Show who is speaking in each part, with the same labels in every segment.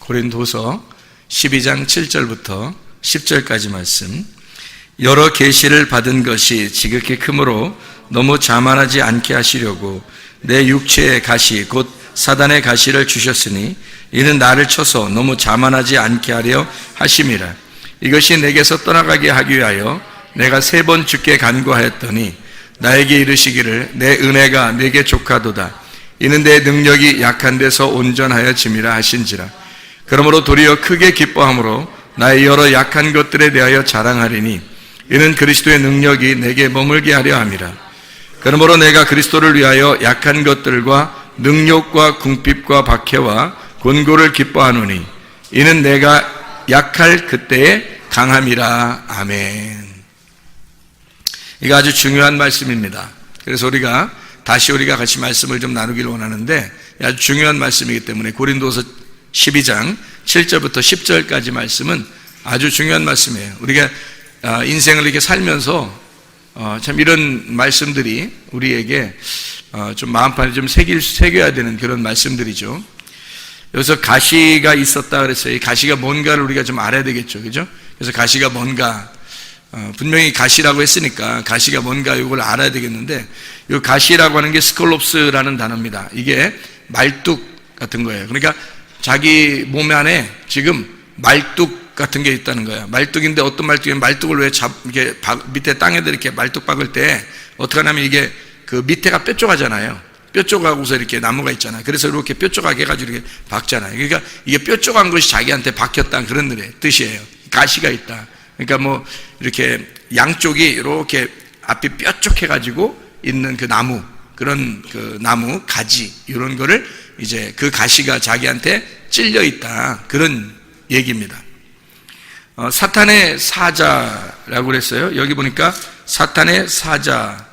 Speaker 1: 고린도서 12장 7절부터 10절까지 말씀. 여러 계시를 받은 것이 지극히 크므로 너무 자만하지 않게 하시려고 내 육체의 가시 곧 사단의 가시를 주셨으니 이는 나를 쳐서 너무 자만하지 않게 하려 하심이라. 이것이 내게서 떠나가게 하기 위하여 내가 3번 주께 간구하였더니 나에게 이르시기를 내 은혜가 내게 족하도다. 이는 내 능력이 약한 데서 온전하여 짐이라 하신지라. 그러므로 도리어 크게 기뻐함으로 나의 여러 약한 것들에 대하여 자랑하리니 이는 그리스도의 능력이 내게 머물게 하려 함이라. 그러므로 내가 그리스도를 위하여 약한 것들과 능욕과 궁핍과 박해와 곤고를 기뻐하노니 이는 내가 약할 그때에 강함이라. 아멘. 이거 아주 중요한 말씀입니다. 그래서 우리가 같이 말씀을 좀 나누기를 원하는데 아주 중요한 말씀이기 때문에 고린도서 12장 7절부터 10절까지 말씀은 아주 중요한 말씀이에요. 우리가 인생을 이렇게 살면서 참 이런 말씀들이 우리에게 좀 마음판에 좀 새겨야 되는 그런 말씀들이죠. 여기서 가시가 있었다 그랬어요. 이 가시가 뭔가를 우리가 좀 알아야 되겠죠. 그죠? 그래서 가시가 뭔가, 분명히 가시라고 했으니까 가시가 뭔가 이걸 알아야 되겠는데, 이 가시라고 하는 게 스콜롭스라는 단어입니다. 이게 말뚝 같은 거예요. 그러니까 자기 몸 안에 지금 말뚝 같은 게 있다는 거예요. 말뚝인데 어떤 말뚝이면 말뚝을 왜 이렇게 밑에 땅에다 이렇게 말뚝 박을 때 어떻게 하냐면 이게 그 밑에가 뾰족하잖아요. 뾰족하고서 이렇게 나무가 있잖아요. 그래서 이렇게 뾰족하게 해가지고 이렇게 박잖아요. 그러니까 이게 뾰족한 것이 자기한테 박혔다는 그런 뜻이에요. 가시가 있다. 그러니까 뭐 이렇게 양쪽이 이렇게 앞이 뾰족해가지고 있는 그 나무, 그런 그 나무 가지 이런 거를 이제 그 가시가 자기한테 찔려 있다, 그런 얘기입니다. 사탄의 사자라고 그랬어요. 여기 보니까 사탄의 사자.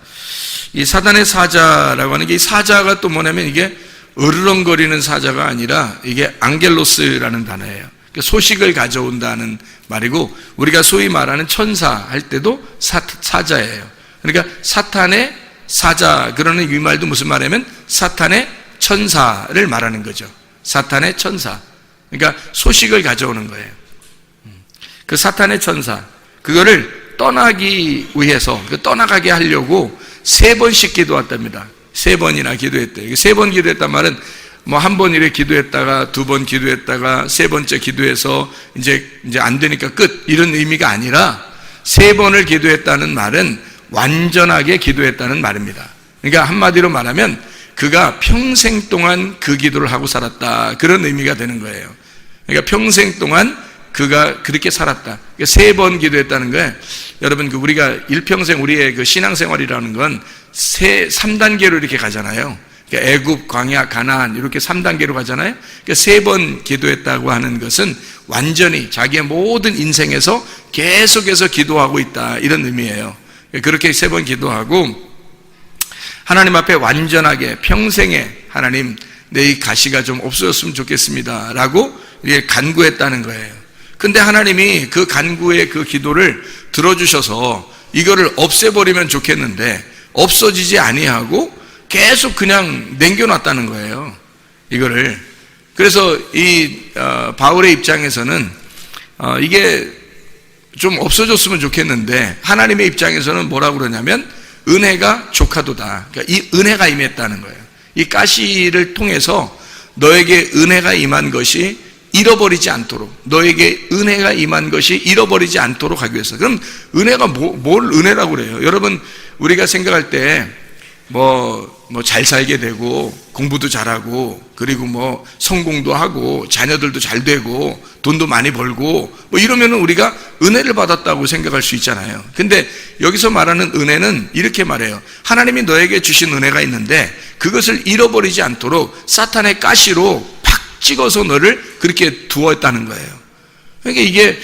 Speaker 1: 이 사탄의 사자라고 하는 게, 이 사자가 또 뭐냐면 이게 으르렁거리는 사자가 아니라 이게 앙겔로스라는 단어예요. 소식을 가져온다는 말이고, 우리가 소위 말하는 천사 할 때도 사자예요. 그러니까 사탄의 사자, 그러는 이 말도 무슨 말이냐면 사탄의 천사를 말하는 거죠. 사탄의 천사. 그러니까 소식을 가져오는 거예요. 그 사탄의 천사, 그거를 떠나기 위해서, 떠나가게 하려고 3번씩 기도했답니다. 3번이나 기도했대요. 3번 기도했단 말은 뭐 한 번 이렇게 기도했다가 2번 기도했다가 3번째 기도해서 이제 안 되니까 끝, 이런 의미가 아니라 3번을 기도했다는 말은 완전하게 기도했다는 말입니다. 그러니까 한마디로 말하면 그가 평생 동안 그 기도를 하고 살았다, 그런 의미가 되는 거예요. 그러니까 평생 동안 그가 그렇게 살았다. 그러니까 3번 기도했다는 거예요. 여러분, 우리가 일평생 우리의 그 신앙생활이라는 건 3단계로 이렇게 가잖아요. 그러니까 애굽, 광야, 가나안 이렇게 3단계로 가잖아요. 그러니까 3번 기도했다고 하는 것은 완전히 자기의 모든 인생에서 계속해서 기도하고 있다, 이런 의미예요. 그렇게 3번 기도하고 하나님 앞에 완전하게 평생에 하나님, 내 이 가시가 좀 없어졌으면 좋겠습니다 라고 간구했다는 거예요. 근데 하나님이 그 간구의 그 기도를 들어주셔서 이거를 없애버리면 좋겠는데 없어지지 아니하고 계속 그냥 남겨놨다는 거예요, 이거를. 그래서 이 바울의 입장에서는 이게 좀 없어졌으면 좋겠는데 하나님의 입장에서는 뭐라고 그러냐면 은혜가 족하도다. 그러니까 이 은혜가 임했다는 거예요. 이 가시를 통해서 너에게 은혜가 임한 것이 잃어버리지 않도록, 너에게 은혜가 임한 것이 잃어버리지 않도록 하기 위해서. 그럼 은혜가 뭘 은혜라고 그래요? 여러분, 우리가 생각할 때 뭐 잘 살게 되고 공부도 잘하고 그리고 뭐 성공도 하고 자녀들도 잘 되고 돈도 많이 벌고 뭐 이러면은 우리가 은혜를 받았다고 생각할 수 있잖아요. 근데 여기서 말하는 은혜는 이렇게 말해요. 하나님이 너에게 주신 은혜가 있는데 그것을 잃어버리지 않도록 사탄의 가시로 팍 찍어서 너를 그렇게 두었다는 거예요. 그러니까 이게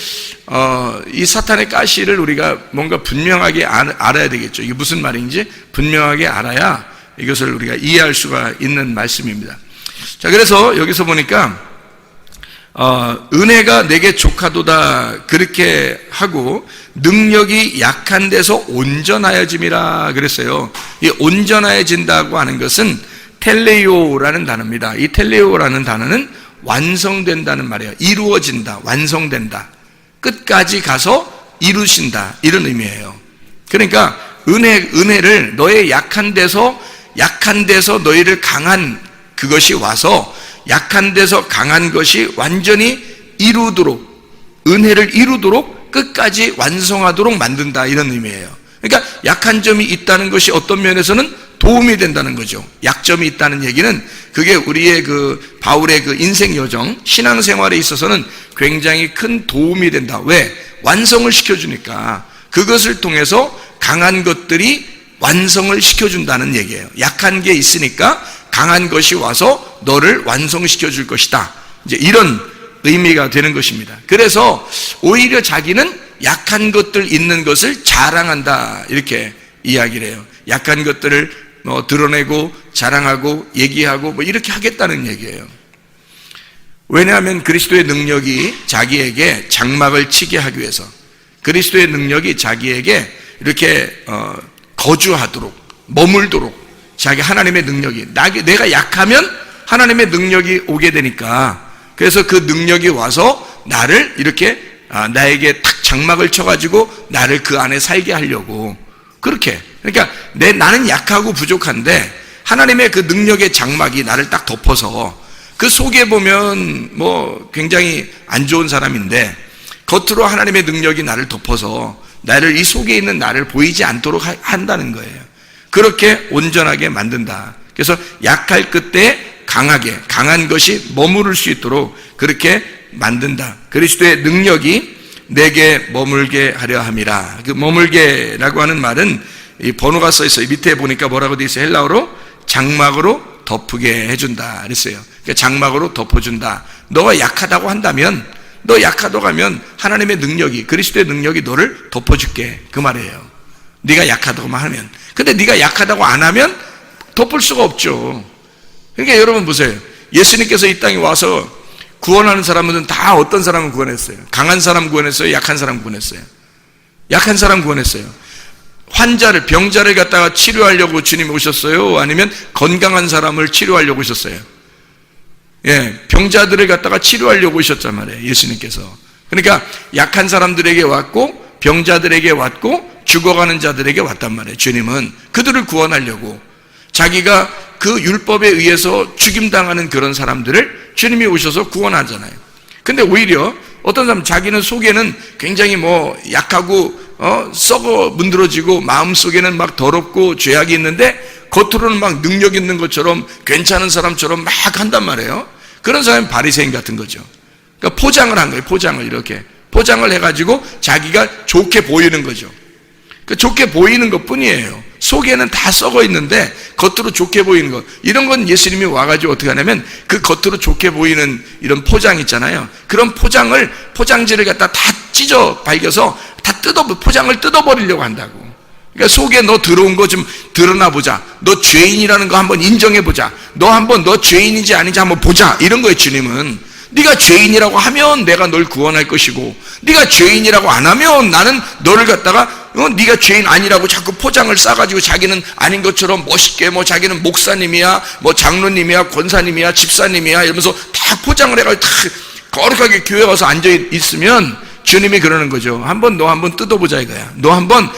Speaker 1: 이 사탄의 가시를 우리가 뭔가 분명하게 알아야 되겠죠. 이게 무슨 말인지 분명하게 알아야 이것을 우리가 이해할 수가 있는 말씀입니다. 자, 그래서 여기서 보니까 은혜가 내게 족하도다 그렇게 하고 능력이 약한 데서 온전하여짐이라 그랬어요. 이 온전하여진다고 하는 것은 텔레오라는 단어입니다. 이 텔레오라는 단어는 완성된다는 말이에요. 이루어진다, 완성된다. 끝까지 가서 이루신다, 이런 의미예요. 그러니까 은혜를 너의 약한 데서 너희를 강한 그것이 와서 약한 데서 강한 것이 완전히 이루도록, 은혜를 이루도록 끝까지 완성하도록 만든다, 이런 의미예요. 그러니까 약한 점이 있다는 것이 어떤 면에서는 도움이 된다는 거죠. 약점이 있다는 얘기는 그게 우리의 바울의 인생 여정, 신앙생활에 있어서는 굉장히 큰 도움이 된다. 왜? 완성을 시켜주니까. 그것을 통해서 강한 것들이 완성을 시켜준다는 얘기예요. 약한 게 있으니까 강한 것이 와서 너를 완성시켜 줄 것이다. 이제 이런 의미가 되는 것입니다. 그래서 오히려 자기는 약한 것들 있는 것을 자랑한다, 이렇게 이야기를 해요. 약한 것들을 드러내고 자랑하고 얘기하고 이렇게 하겠다는 얘기예요. 왜냐하면 그리스도의 능력이 자기에게 장막을 치게 하기 위해서, 그리스도의 능력이 자기에게 이렇게 거주하도록, 머물도록, 자기 하나님의 능력이, 내가 약하면 하나님의 능력이 오게 되니까, 그래서 그 능력이 와서 나를 이렇게 나에게 탁 장막을 쳐가지고 나를 그 안에 살게 하려고, 그렇게. 그러니까 나는 약하고 부족한데 하나님의 그 능력의 장막이 나를 딱 덮어서, 그 속에 보면 굉장히 안 좋은 사람인데 겉으로 하나님의 능력이 나를 덮어서 나를, 이 속에 있는 나를 보이지 않도록 한다는 거예요. 그렇게 온전하게 만든다. 그래서 약할 그때 강한 것이 머무를 수 있도록 그렇게 만든다. 그리스도의 능력이 내게 머물게 하려 함이라. 그 머물게라고 하는 말은 이 번호가 써 있어요. 밑에 보니까 뭐라고 돼 있어요? 헬라어로 장막으로 덮게 해준다 그랬어요. 그러니까 장막으로 덮어준다. 너가 약하다고 한다면, 너 약하다고 하면 하나님의 능력이, 그리스도의 능력이 너를 덮어줄게, 그 말이에요. 네가 약하다고만 하면. 근데 네가 약하다고 안 하면 덮을 수가 없죠. 그러니까 여러분 보세요. 예수님께서 이 땅에 와서 구원하는 사람들은 다 어떤 사람을 구원했어요? 강한 사람 구원했어요? 약한 사람 구원했어요? 약한 사람 구원했어요. 환자를, 병자를 갖다가 치료하려고 주님이 오셨어요? 아니면 건강한 사람을 치료하려고 오셨어요? 예, 병자들을 갖다가 치료하려고 오셨단 말이에요, 예수님께서. 그러니까 약한 사람들에게 왔고, 병자들에게 왔고, 죽어가는 자들에게 왔단 말이에요. 주님은 그들을 구원하려고, 자기가 그 율법에 의해서 죽임당하는 그런 사람들을 주님이 오셔서 구원하잖아요. 근데 오히려 어떤 사람, 자기는 속에는 굉장히 약하고 썩어 문드러지고 마음속에는 막 더럽고 죄악이 있는데 겉으로는 막 능력 있는 것처럼 괜찮은 사람처럼 막 한단 말이에요. 그런 사람이 바리새인 같은 거죠. 그러니까 포장을 한 거예요. 포장을 이렇게 포장을 해가지고 자기가 좋게 보이는 거죠. 그 좋게 보이는 것 뿐이에요. 속에는 다 썩어 있는데 겉으로 좋게 보이는 것, 이런 건 예수님이 와가지고 어떻게 하냐면 그 겉으로 좋게 보이는 이런 포장 있잖아요. 그런 포장지를 갖다 다 찢어 발겨서 다 포장을 뜯어버리려고 한다고. 그러니까 속에 너 들어온 거 좀 드러나 보자. 너 죄인이라는 거 한번 인정해 보자. 너 죄인인지 아닌지 한번 보자. 이런 거예요, 주님은. 네가 죄인이라고 하면 내가 널 구원할 것이고, 네가 죄인이라고 안 하면 나는 너를 갖다가 네가 죄인 아니라고 자꾸 포장을 싸가지고 자기는 아닌 것처럼 멋있게 자기는 목사님이야, 장로님이야, 권사님이야, 집사님이야 이러면서 다 포장을 해가지고 다 거룩하게 교회 와서 앉아 있으면 주님이 그러는 거죠. 너 한번 뜯어보자 이거야. 너 한번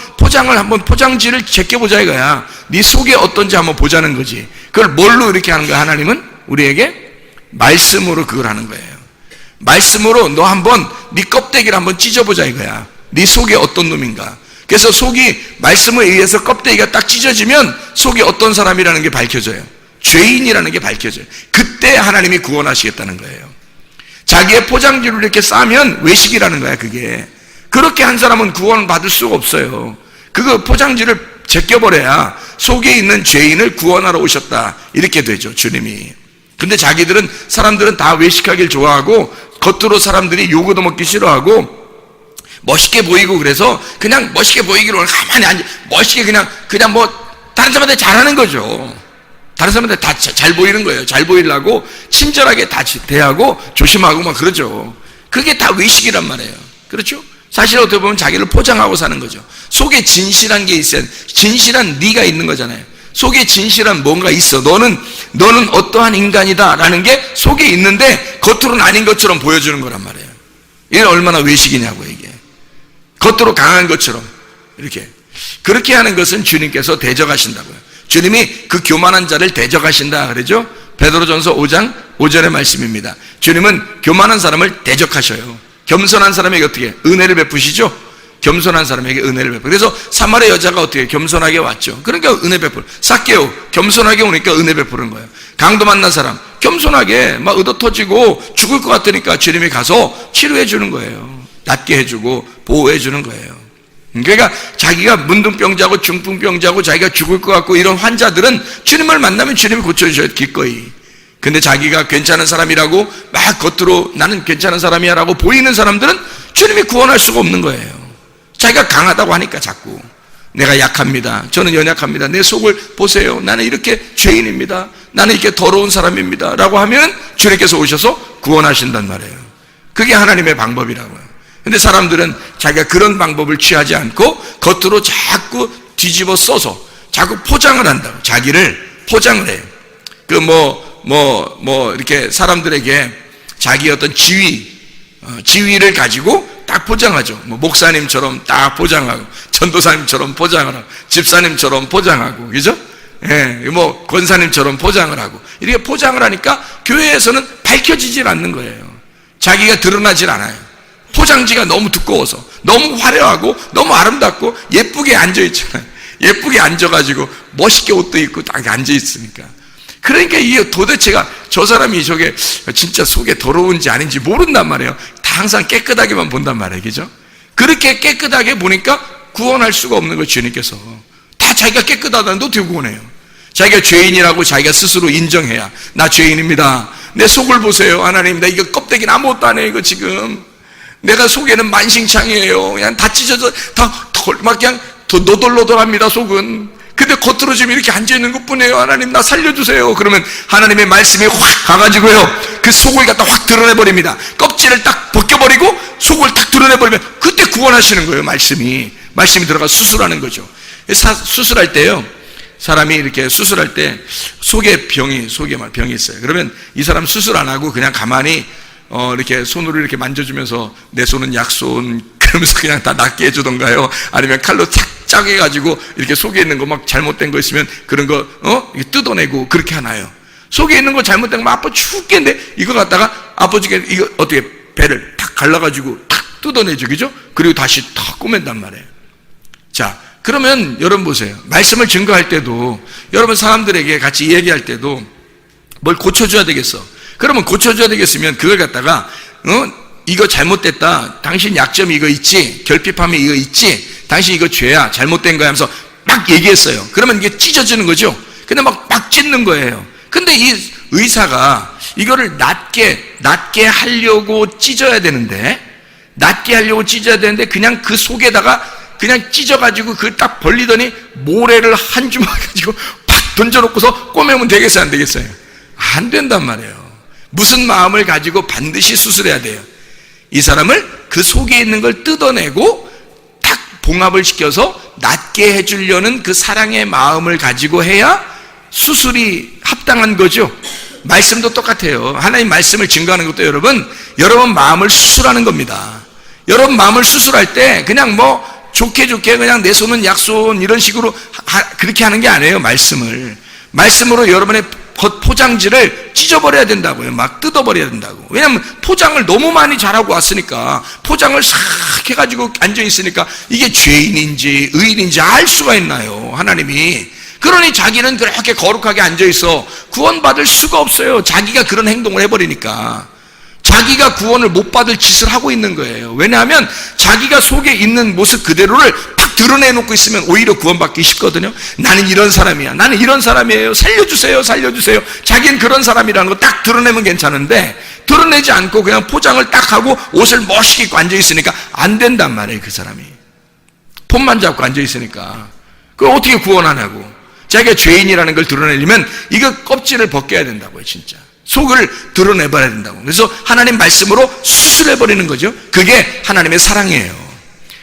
Speaker 1: 포장지를 제껴보자 이거야. 네 속에 어떤지 한번 보자는 거지. 그걸 뭘로 이렇게 하는 거야? 하나님은 우리에게 말씀으로 그걸 하는 거예요. 말씀으로 네 껍데기를 한번 찢어보자 이거야. 네 속에 어떤 놈인가. 그래서 속이 말씀에 의해서 껍데기가 딱 찢어지면 속이 어떤 사람이라는 게 밝혀져요. 죄인이라는 게 밝혀져요. 그때 하나님이 구원하시겠다는 거예요. 자기의 포장지를 이렇게 싸면 외식이라는 거야, 그게. 그렇게 한 사람은 구원을 받을 수가 없어요. 그거 포장지를 제껴버려야 속에 있는 죄인을 구원하러 오셨다, 이렇게 되죠, 주님이. 근데 사람들은 다 외식하길 좋아하고 겉으로 사람들이 요구도 먹기 싫어하고 멋있게 보이고, 그래서 그냥 멋있게 보이기로 가만히 앉아 멋있게 그냥 다른 사람한테 잘하는 거죠. 다른 사람한테 다 잘 보이는 거예요. 잘 보이려고 친절하게 다 대하고 조심하고 막 그러죠. 그게 다 외식이란 말이에요. 그렇죠? 사실 어떻게 보면 자기를 포장하고 사는 거죠. 속에 진실한 게 있어야, 진실한 네가 있는 거잖아요. 속에 진실한 뭔가 있어. 너는 어떠한 인간이다라는 게 속에 있는데 겉으로는 아닌 것처럼 보여주는 거란 말이에요. 이게 얼마나 외식이냐고 이게. 겉으로 강한 것처럼 이렇게. 그렇게 하는 것은 주님께서 대적하신다고요. 주님이 그 교만한 자를 대적하신다 그러죠. 베드로전서 5장 5절의 말씀입니다. 주님은 교만한 사람을 대적하셔요. 겸손한 사람에게 어떻게 은혜를 베푸시죠? 겸손한 사람에게 은혜를 베푸. 그래서 사마리아 여자가 어떻게 겸손하게 왔죠. 그러니까 은혜 베풀. 삭개오 겸손하게 오니까 은혜 베푸는 거예요. 강도 만난 사람 겸손하게 막 의도 터지고 죽을 것 같으니까 주님이 가서 치료해 주는 거예요. 낫게 해주고 보호해 주는 거예요. 그러니까 자기가 문둥병자고 중풍병자고 자기가 죽을 것 같고 이런 환자들은 주님을 만나면 주님이 고쳐주셔요. 기꺼이. 근데 자기가 괜찮은 사람이라고 막 겉으로 나는 괜찮은 사람이야 라고 보이는 사람들은 주님이 구원할 수가 없는 거예요. 자기가 강하다고 하니까 자꾸 내가 약합니다. 저는 연약합니다. 내 속을 보세요. 나는 이렇게 죄인입니다. 나는 이렇게 더러운 사람입니다. 라고 하면 주님께서 오셔서 구원하신단 말이에요. 그게 하나님의 방법이라고요. 근데 사람들은 자기가 그런 방법을 취하지 않고 겉으로 자꾸 뒤집어 써서 자꾸 포장을 한다고. 자기를 포장을 해요. 이렇게 사람들에게 자기 어떤 지위를 가지고 딱 포장하죠. 목사님처럼 딱 포장하고, 전도사님처럼 포장을 하고, 집사님처럼 포장하고, 그죠? 예, 권사님처럼 포장을 하고. 이렇게 포장을 하니까 교회에서는 밝혀지질 않는 거예요. 자기가 드러나질 않아요. 포장지가 너무 두꺼워서, 너무 화려하고, 너무 아름답고, 예쁘게 앉아있잖아요. 예쁘게 앉아가지고, 멋있게 옷도 입고 딱 앉아있으니까. 그러니까 이게 도대체가 저 사람이 저게 진짜 속에 더러운지 아닌지 모른단 말이에요. 다 항상 깨끗하게만 본단 말이에요. 그죠? 그렇게 깨끗하게 보니까 구원할 수가 없는 거예요. 주님께서. 다 자기가 깨끗하다는데 어떻게 구원해요? 자기가 죄인이라고 자기가 스스로 인정해야 나 죄인입니다. 내 속을 보세요. 하나님 나 이거 껍데기는 아무것도 안 해요. 이거 지금 내가 속에는 만신창이에요. 그냥 다 찢어져 막 그냥 노돌노돌합니다. 속은. 근데 겉으로 지금 이렇게 앉아있는 것 뿐이에요. 하나님 나 살려주세요. 그러면 하나님의 말씀이 확 가가지고요 그 속을 갖다 확 드러내버립니다. 껍질을 딱 벗겨버리고 속을 딱 드러내버리면 그때 구원하시는 거예요. 말씀이 들어가 수술하는 거죠. 수술할 때요 사람이 이렇게 수술할 때 속에 병이 있어요. 그러면 이 사람 수술 안 하고 그냥 가만히 이렇게 손으로 이렇게 만져주면서 내 손은 약손 그러면서 그냥 다 낫게 해주던가요. 아니면 칼로 쫙 해가지고 이렇게 속에 있는 거 막 잘못된 거 있으면 그런 거 이렇게 뜯어내고 그렇게 하나요. 속에 있는 거 잘못된 거 아파 죽겠는데 이거 갖다가 아파 죽겠는데 이거 어떻게 배를 탁 갈라가지고 탁 뜯어내죠. 그죠? 그리고 다시 탁 꼬맨단 말이에요. 자, 그러면 여러분 보세요. 말씀을 증거할 때도 여러분 사람들에게 같이 얘기할 때도 뭘 고쳐줘야 되겠어. 그러면 고쳐줘야 되겠으면 그걸 갖다가 이거 잘못됐다. 당신 약점이 이거 있지. 결핍함이 이거 있지. 당신 이거 죄야. 잘못된 거야 하면서 막 얘기했어요. 그러면 이게 찢어지는 거죠. 근데 막 찢는 거예요. 근데 이 의사가 이거를 낫게 하려고 찢어야 되는데 그냥 그 속에다가 그냥 찢어가지고 그걸 딱 벌리더니 모래를 한 주먹 가지고 팍 던져놓고서 꼬매면 되겠어요? 안 되겠어요? 안 된단 말이에요. 무슨 마음을 가지고 반드시 수술해야 돼요? 이 사람을 그 속에 있는 걸 뜯어내고 탁 봉합을 시켜서 낫게 해주려는 그 사랑의 마음을 가지고 해야 수술이 합당한 거죠. 말씀도 똑같아요. 하나님 말씀을 증거하는 것도 여러분 마음을 수술하는 겁니다. 여러분 마음을 수술할 때 그냥 좋게 그냥 내 손은 약손 이런 식으로 그렇게 하는 게 아니에요. 말씀으로 여러분의 겉 포장지를 찢어버려야 된다고요. 막 뜯어버려야 된다고. 왜냐하면 포장을 너무 많이 잘하고 왔으니까 포장을 싹 해가지고 앉아있으니까 이게 죄인인지 의인인지 알 수가 있나요? 하나님이. 그러니 자기는 그렇게 거룩하게 앉아있어 구원받을 수가 없어요. 자기가 그런 행동을 해버리니까. 자기가 구원을 못 받을 짓을 하고 있는 거예요. 왜냐하면 자기가 속에 있는 모습 그대로를 탁 드러내놓고 있으면 오히려 구원받기 쉽거든요. 나는 이런 사람이야. 나는 이런 사람이에요. 살려주세요. 자기는 그런 사람이라는 거 딱 드러내면 괜찮은데 드러내지 않고 그냥 포장을 딱 하고 옷을 멋있게 입고 앉아있으니까 안 된단 말이에요. 그 사람이. 폰만 잡고 앉아있으니까. 그걸 어떻게 구원하냐고. 자기가 죄인이라는 걸 드러내려면 이거 껍질을 벗겨야 된다고요. 진짜. 속을 드러내버려야 된다고. 그래서 하나님 말씀으로 수술해버리는 거죠. 그게 하나님의 사랑이에요.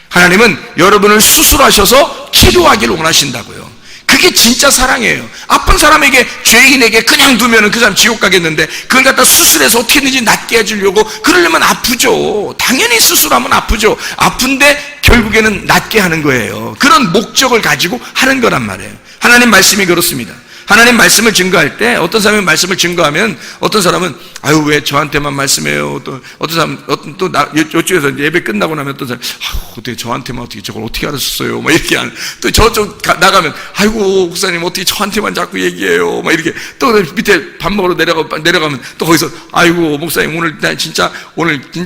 Speaker 1: 하나님은 여러분을 수술하셔서 치료하기를 원하신다고요. 그게 진짜 사랑이에요. 아픈 사람에게, 죄인에게 그냥 두면은 그 사람 지옥 가겠는데, 그걸 갖다 수술해서 어떻게든지 낫게 해주려고 그러려면 아프죠. 당연히 수술하면 아프죠. 아픈데 결국에는 낫게 하는 거예요. 그런 목적을 가지고 하는 거란 말이에요. 하나님 말씀이 그렇습니다. 하나님 말씀을 증거할 때, 어떤 사람이 말씀을 증거하면 어떤 사람은 아유 왜 저한테만 말씀해요. 또 어떤 사람 이쪽에서 예배 끝나고 나면 어떤 사람 어떻게 저한테만 어떻게 저걸 어떻게 알았었어요. 막 이렇게 하는. 또 저쪽 나가면 아이고 목사님 어떻게 저한테만 자꾸 얘기해요. 막 이렇게 또 밑에 밥 먹으러 내려가면 또 거기서 아이고 목사님 오늘 진짜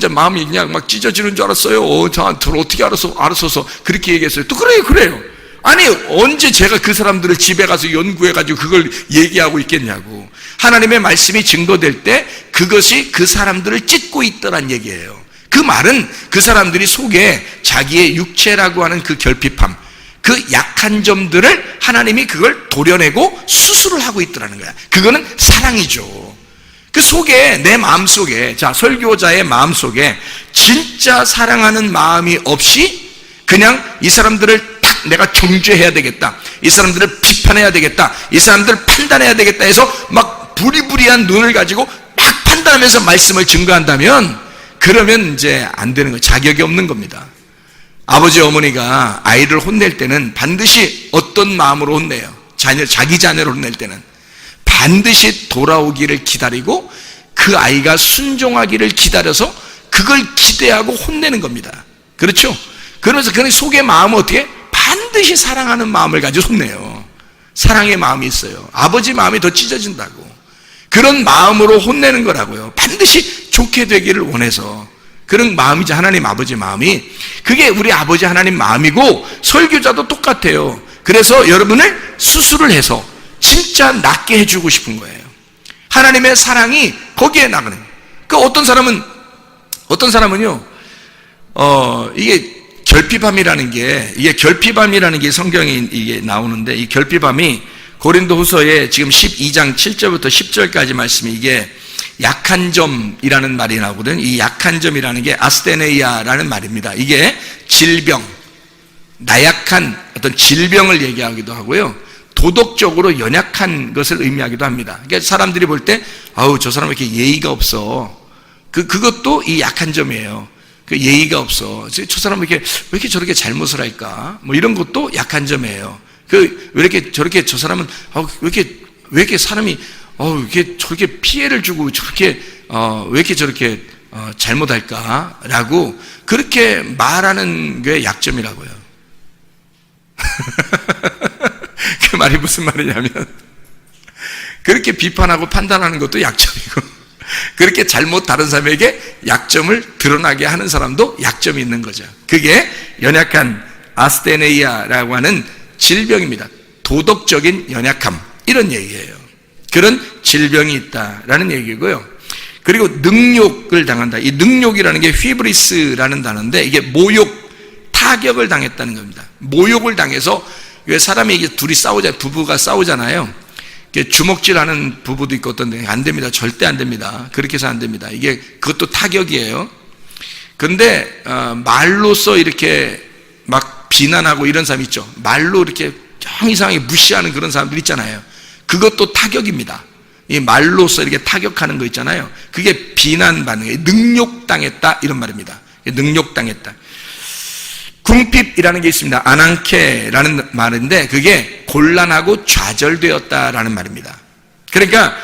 Speaker 1: 마음이 그냥 막 찢어지는 줄 알았어요. 저한테 어떻게 알았어서 그렇게 얘기했어요. 또 그래요. 아니 언제 제가 그 사람들을 집에 가서 연구해가지고 그걸 얘기하고 있겠냐고. 하나님의 말씀이 증거될 때 그것이 그 사람들을 찢고 있더란 얘기예요. 그 말은 그 사람들이 속에 자기의 육체라고 하는 그 결핍함, 그 약한 점들을 하나님이 그걸 도려내고 수술을 하고 있더라는 거야. 그거는 사랑이죠. 그 속에, 내 마음속에, 자 설교자의 마음속에 진짜 사랑하는 마음이 없이 그냥 이 사람들을 내가 정죄해야 되겠다, 이 사람들을 비판해야 되겠다, 이 사람들을 판단해야 되겠다 해서 막 부리부리한 눈을 가지고 막 판단하면서 말씀을 증거한다면 그러면 이제 안 되는 거예요. 자격이 없는 겁니다. 아버지 어머니가 아이를 혼낼 때는 반드시 어떤 마음으로 혼내요? 자기 자녀를 혼낼 때는 반드시 돌아오기를 기다리고 그 아이가 순종하기를 기다려서 그걸 기대하고 혼내는 겁니다. 그렇죠? 그러면서 그 속의 마음은 어떻게? 반드시 사랑하는 마음을 가지고 혼내요. 사랑의 마음이 있어요. 아버지 마음이 더 찢어진다고. 그런 마음으로 혼내는 거라고요. 반드시 좋게 되기를 원해서. 그런 마음이지, 하나님 아버지 마음이. 그게 우리 아버지 하나님 마음이고, 설교자도 똑같아요. 그래서 여러분을 수술을 해서 진짜 낫게 해주고 싶은 거예요. 하나님의 사랑이 거기에 나가는 거예요. 그 어떤 사람은요, 이게 결핍함이라는 게 성경에 이게 나오는데, 이 결핍함이 고린도후서에 지금 12장 7절부터 10절까지 말씀이 이게 약한 점이라는 말이 나오거든. 이 약한 점이라는 게 아스테네이아라는 말입니다. 이게 질병, 나약한 어떤 질병을 얘기하기도 하고요, 도덕적으로 연약한 것을 의미하기도 합니다. 그러니까 사람들이 볼 때 아우 저 사람 왜 이렇게 예의가 없어, 그것도 이 약한 점이에요. 그 예의가 없어, 저 사람 왜 이렇게 저렇게 잘못을 할까, 뭐 이런 것도 약한 점이에요. 왜 이렇게 저렇게 저 사람은 왜 이렇게 사람이 이렇게 저렇게 피해를 주고 저렇게 왜 이렇게 저렇게 잘못할까라고 그렇게 말하는 게 약점이라고요. 그 말이 무슨 말이냐면, 그렇게 비판하고 판단하는 것도 약점이고, 그렇게 잘못 다른 사람에게 약점을 드러나게 하는 사람도 약점이 있는 거죠. 그게 연약한 아스테네이아라고 하는 질병입니다. 도덕적인 연약함, 이런 얘기예요. 그런 질병이 있다라는 얘기고요. 그리고 능욕을 당한다. 이 능욕이라는 게 휘브리스라는 단어인데, 이게 모욕, 타격을 당했다는 겁니다. 모욕을 당해서, 왜 사람이 이게 부부가 싸우잖아요. 주먹질하는 부부도 있고 어떤데, 안 됩니다. 절대 안 됩니다. 그렇게 해서 안 됩니다. 그것도 타격이에요. 근데 말로써 이렇게 막 비난하고 이런 사람 있죠. 말로 이렇게 영 이상하게 무시하는 그런 사람들 있잖아요. 그것도 타격입니다. 이 말로써 이렇게 타격하는 거 있잖아요. 그게 비난받는 거예요. 능욕당했다, 이런 말입니다. 능욕당했다. 궁핍이라는 게 있습니다. 아난케라는 말인데, 그게 곤란하고 좌절되었다라는 말입니다. 그러니까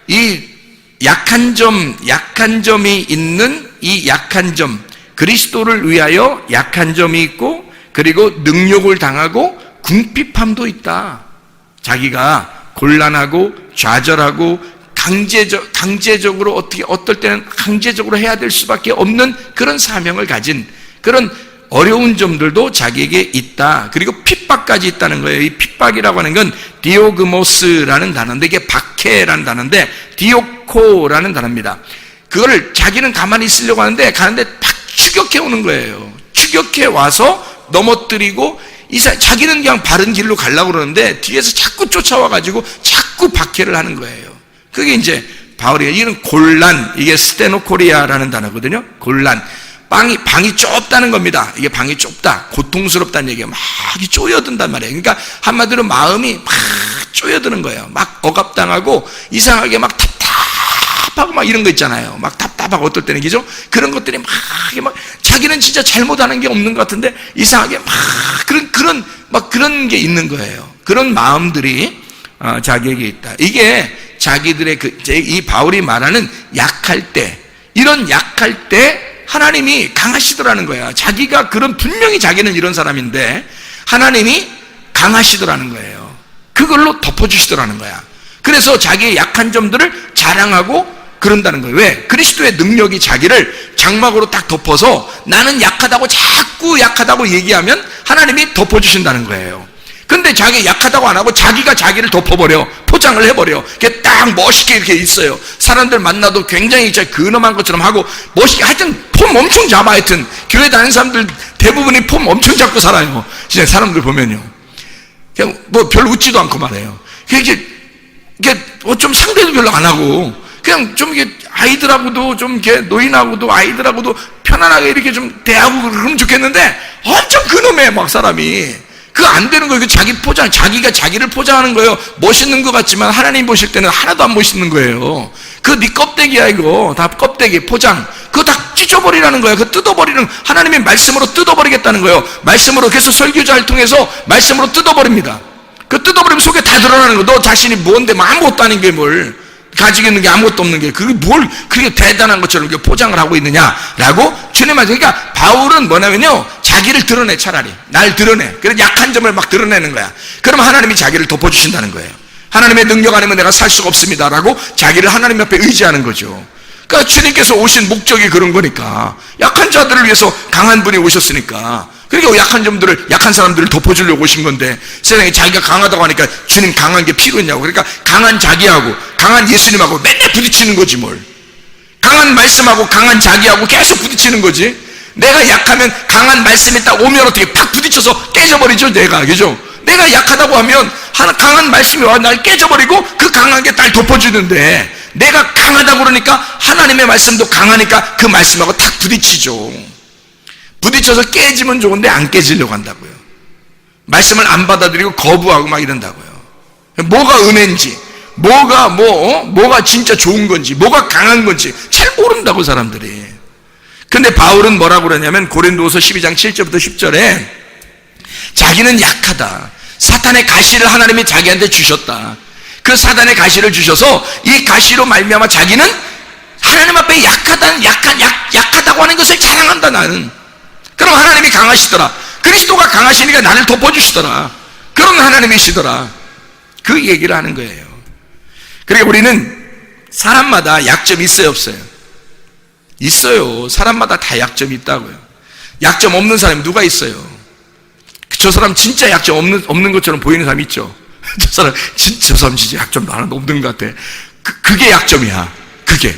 Speaker 1: 이 약한 점이 있는 이 약한 점, 그리스도를 위하여 약한 점이 있고, 그리고 능욕을 당하고 궁핍함도 있다. 자기가 곤란하고 좌절하고 강제적으로 어떨 때는 강제적으로 해야 될 수밖에 없는 그런 사명을 가진 그런 어려운 점들도 자기에게 있다. 그리고 핍박까지 있다는 거예요. 이 핍박이라고 하는 건 디오그모스라는 단어인데, 이게 박해라는 단어인데 디오코라는 단어입니다. 그거를 자기는 가만히 있으려고 하는데 가는데 막 추격해 오는 거예요. 추격해 와서 넘어뜨리고, 자기는 그냥 바른 길로 가려고 그러는데 뒤에서 자꾸 쫓아와가지고 자꾸 박해를 하는 거예요. 그게 이제 바울이 이런 곤란, 이게 스테노코리아라는 단어거든요. 곤란, 방이 좁다는 겁니다. 이게 방이 좁다, 고통스럽다는 얘기가 막 쪼여든단 말이에요. 그러니까 한마디로 마음이 막 쪼여드는 거예요. 막 억압당하고 이상하게 막 답답하고 막 이런 거 있잖아요. 막 답답하고 어떨 때는 그죠? 그런 것들이 막 자기는 진짜 잘못하는 게 없는 것 같은데 이상하게 막 그런 게 있는 거예요. 그런 마음들이 자기에게 있다. 이게 자기들의 이 바울이 말하는 약할 때, 이런 약할 때 하나님이 강하시더라는 거야. 자기가 분명히 자기는 이런 사람인데 하나님이 강하시더라는 거예요. 그걸로 덮어주시더라는 거야. 그래서 자기의 약한 점들을 자랑하고 그런다는 거예요. 왜? 그리스도의 능력이 자기를 장막으로 딱 덮어서 나는 약하다고 자꾸 약하다고 얘기하면 하나님이 덮어주신다는 거예요. 근데 자기 약하다고 안 하고 자기가 자기를 덮어버려, 포장을 해버려. 이게 딱 멋있게 이렇게 있어요. 사람들 만나도 굉장히 근엄한 것처럼 하고 멋있게, 하여튼 폼 엄청 잡아. 하여튼 교회 다니는 사람들 대부분이 폼 엄청 잡고 살아요. 진짜 사람들 보면요, 그냥 뭐 별로 웃지도 않고 말해요. 이게 좀 상대도 별로 안 하고 그냥 좀 이게 아이들하고도 좀 이렇게 노인하고도 아이들하고도 편안하게 이렇게 좀 대하고 그러면 좋겠는데 엄청 근엄해 막 사람이. 그거 안 되는 거예요. 자기 포장, 자기가 자기를 포장하는 거예요. 멋있는 것 같지만 하나님 보실 때는 하나도 안 멋있는 거예요. 그거 네 껍데기야. 이거 다 껍데기 포장. 그거 다 찢어버리라는 거예요. 그거 뜯어버리는, 하나님의 말씀으로 뜯어버리겠다는 거예요. 말씀으로. 그래서 설교자를 통해서 말씀으로 뜯어버립니다. 그 뜯어버리면 속에 다 드러나는 거예요. 너 자신이 뭔데 뭐 아무것도 아닌 게 뭘 가지고 있는 게 아무것도 없는 게 그게 뭘 그렇게 대단한 것처럼 포장을 하고 있느냐라고 주님 말씀. 그러니까 바울은 뭐냐면요, 자기를 드러내. 차라리 날 드러내. 그래서 약한 점을 막 드러내는 거야. 그러면 하나님이 자기를 덮어주신다는 거예요. 하나님의 능력 아니면 내가 살 수가 없습니다라고 자기를 하나님 앞에 의지하는 거죠. 그러니까 주님께서 오신 목적이 그런 거니까, 약한 자들을 위해서 강한 분이 오셨으니까. 그러니까 약한 사람들을 덮어주려고 오신 건데, 세상에 자기가 강하다고 하니까 주님 강한 게 필요했냐고. 그러니까 강한 자기하고 강한 예수님하고 맨날 부딪히는 거지 뭘. 강한 말씀하고 강한 자기하고 계속 부딪히는 거지. 내가 약하면 강한 말씀이 딱 오면 어떻게 팍 부딪혀서 깨져버리죠, 내가. 그죠? 내가 약하다고 하면 강한 말씀이 와 날 깨져버리고 그 강한 게 날 덮어주는데, 내가 강하다고 그러니까 하나님의 말씀도 강하니까 그 말씀하고 탁 부딪히죠. 부딪혀서 깨지면 좋은데 안 깨지려고 한다고요. 말씀을 안 받아들이고 거부하고 막 이런다고요. 뭐가 은혜인지, 뭐가 진짜 좋은 건지, 뭐가 강한 건지 잘 모른다고 사람들이. 근데 바울은 뭐라고 그러냐면 고린도후서 12장 7절부터 10절에 자기는 약하다. 사탄의 가시를 하나님이 자기한테 주셨다. 그 사탄의 가시를 주셔서 이 가시로 말미암아 자기는 하나님 앞에 약하다고 하는 것을 자랑한다. 나는. 그럼 하나님이 강하시더라. 그리스도가 강하시니까 나를 덮어주시더라. 그런 하나님이시더라. 그 얘기를 하는 거예요. 그러니까 우리는 사람마다 약점이 있어요, 없어요? 있어요. 사람마다 다 약점이 있다고요. 약점 없는 사람이 누가 있어요? 저 사람 진짜 약점 없는 것처럼 보이는 사람 있죠? 저 사람 진짜 약점도 하나도 없는 것 같아. 그게 약점이야. 그게.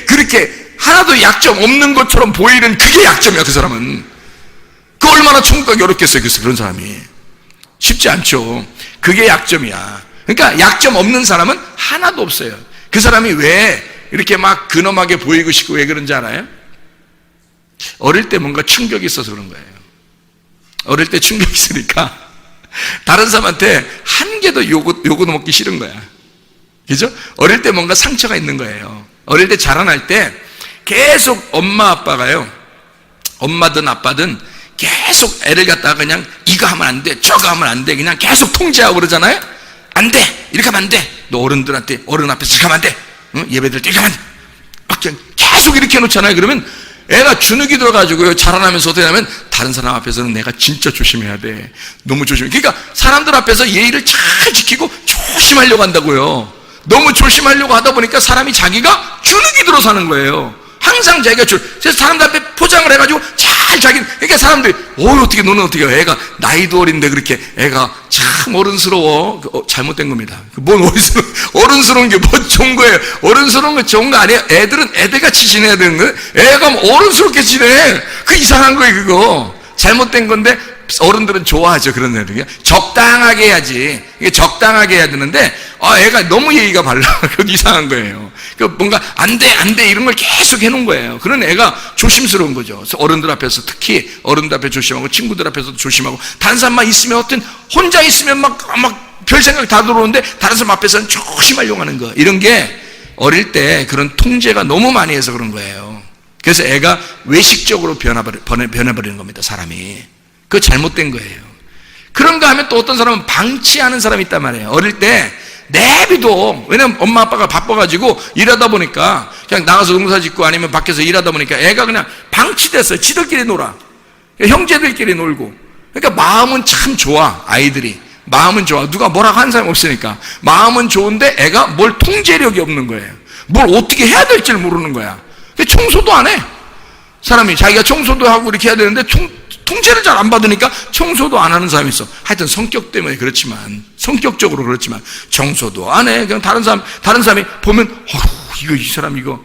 Speaker 1: 그렇게 하나도 약점 없는 것처럼 보이는 그게 약점이야, 그 사람은. 그 얼마나 천국가기 어렵겠어요, 그런 사람이. 쉽지 않죠. 그게 약점이야. 그러니까 약점 없는 사람은 하나도 없어요. 그 사람이 왜 이렇게 막 근엄하게 보이고 싶고 왜 그런지 알아요? 어릴 때 뭔가 충격이 있어서 그런 거예요. 어릴 때 충격이 있으니까 다른 사람한테 한 개도 요거도 먹기 싫은 거야. 그죠? 어릴 때 뭔가 상처가 있는 거예요. 어릴 때 자라날 때 계속 엄마 아빠가요, 엄마든 아빠든 계속 애를 갖다가 그냥 이거 하면 안 돼, 저거 하면 안 돼, 그냥 계속 통제하고 그러잖아요. 안 돼, 이렇게 하면 안 돼, 너 어른들한테, 어른 앞에서 이렇게 하면 안 돼, 응? 예배드릴 때 이렇게 하면 안 돼, 막 계속 이렇게 해놓잖아요. 그러면 애가 주눅이 들어가지고요, 자라나면서 어떻게 하면 다른 사람 앞에서는 내가 진짜 조심해야 돼, 너무 조심해. 그러니까 사람들 앞에서 예의를 잘 지키고 조심하려고 한다고요. 너무 조심하려고 하다 보니까 사람이 자기가 주눅이 들어 사는 거예요. 항상 자기가 그래서 사람들 앞에 포장을 해가지고 잘 그러니까 사람들이 어떻게 너는 어떻게 애가 나이도 어린데 그렇게 애가 참 어른스러워. 잘못된 겁니다. 뭔 어른스러운 게 뭐 좋은 거예요? 어른스러운 거 좋은 거 아니에요. 애들은 애들같이 지내야 되는 거예요. 애가 뭐 어른스럽게 지내. 그 이상한 거예요. 그거 잘못된 건데 어른들은 좋아하죠. 그런 애들. 적당하게 해야지. 이게 적당하게 해야 되는데, 애가 너무 예의가 발라. 그건 이상한 거예요. 뭔가, 안 돼, 이런 걸 계속 해놓은 거예요. 그런 애가 조심스러운 거죠. 그래서 어른들 앞에서 특히 어른들 앞에 조심하고, 친구들 앞에서도 조심하고, 다른 사람만 있으면 어떤, 혼자 있으면 막 별 생각 다 들어오는데, 다른 사람 앞에서는 조심하려고 하는 거. 이런 게 어릴 때 그런 통제가 너무 많이 해서 그런 거예요. 그래서 애가 외식적으로 변해버리는 겁니다, 사람이. 그거 잘못된 거예요. 그런가 하면 또 어떤 사람은 방치하는 사람이 있단 말이에요. 어릴 때 내비도, 왜냐면 엄마 아빠가 바빠가지고 일하다 보니까 그냥 나가서 농사 짓고 아니면 밖에서 일하다 보니까 애가 그냥 방치됐어요. 지들끼리 놀아. 형제들끼리 놀고. 그러니까 마음은 참 좋아, 아이들이. 마음은 좋아. 누가 뭐라고 하는 사람이 없으니까. 마음은 좋은데 애가 뭘 통제력이 없는 거예요. 뭘 어떻게 해야 될지를 모르는 거야. 청소도 안 해. 사람이 자기가 청소도 하고 이렇게 해야 되는데 통제를 잘 안 받으니까 청소도 안 하는 사람이 있어. 하여튼 성격 때문에 그렇지만, 성격적으로 그렇지만 청소도 안 해. 그냥 다른 사람이 보면 이 사람 이거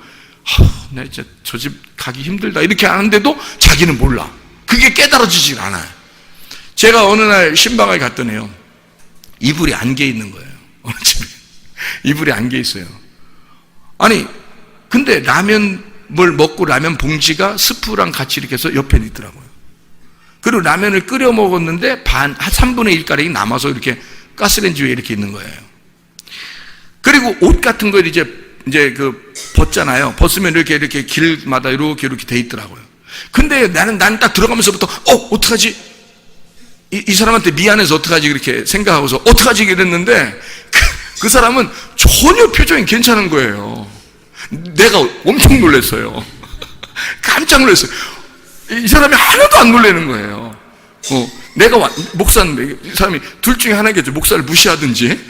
Speaker 1: 나 진짜 저 집 가기 힘들다 이렇게 하는데도 자기는 몰라. 그게 깨달아지질 않아요. 제가 어느 날 신방을 갔더니요, 이불이 안개 있는 거예요. 어느 집에 이불이 안개 있어요. 아니 근데 라면 뭘 먹고 라면 봉지가 스프랑 같이 이렇게 해서 옆에 있더라고요. 그리고 라면을 끓여 먹었는데 한 3분의 1가량이 남아서 이렇게 가스레인지 위에 이렇게 있는 거예요. 그리고 옷 같은 걸 이제 벗잖아요. 벗으면 이렇게 길마다 이렇게 돼 있더라고요. 근데 나는 딱 들어가면서부터 어떡하지? 이 사람한테 미안해서 어떡하지? 이렇게 생각하고서 어떡하지? 이랬는데 그 사람은 전혀 표정이 괜찮은 거예요. 내가 엄청 놀랐어요. 깜짝 놀랐어요. 이 사람이 하나도 안 놀라는 거예요. 내가 목사인데 이 사람이 둘 중에 하나겠죠. 목사를 무시하든지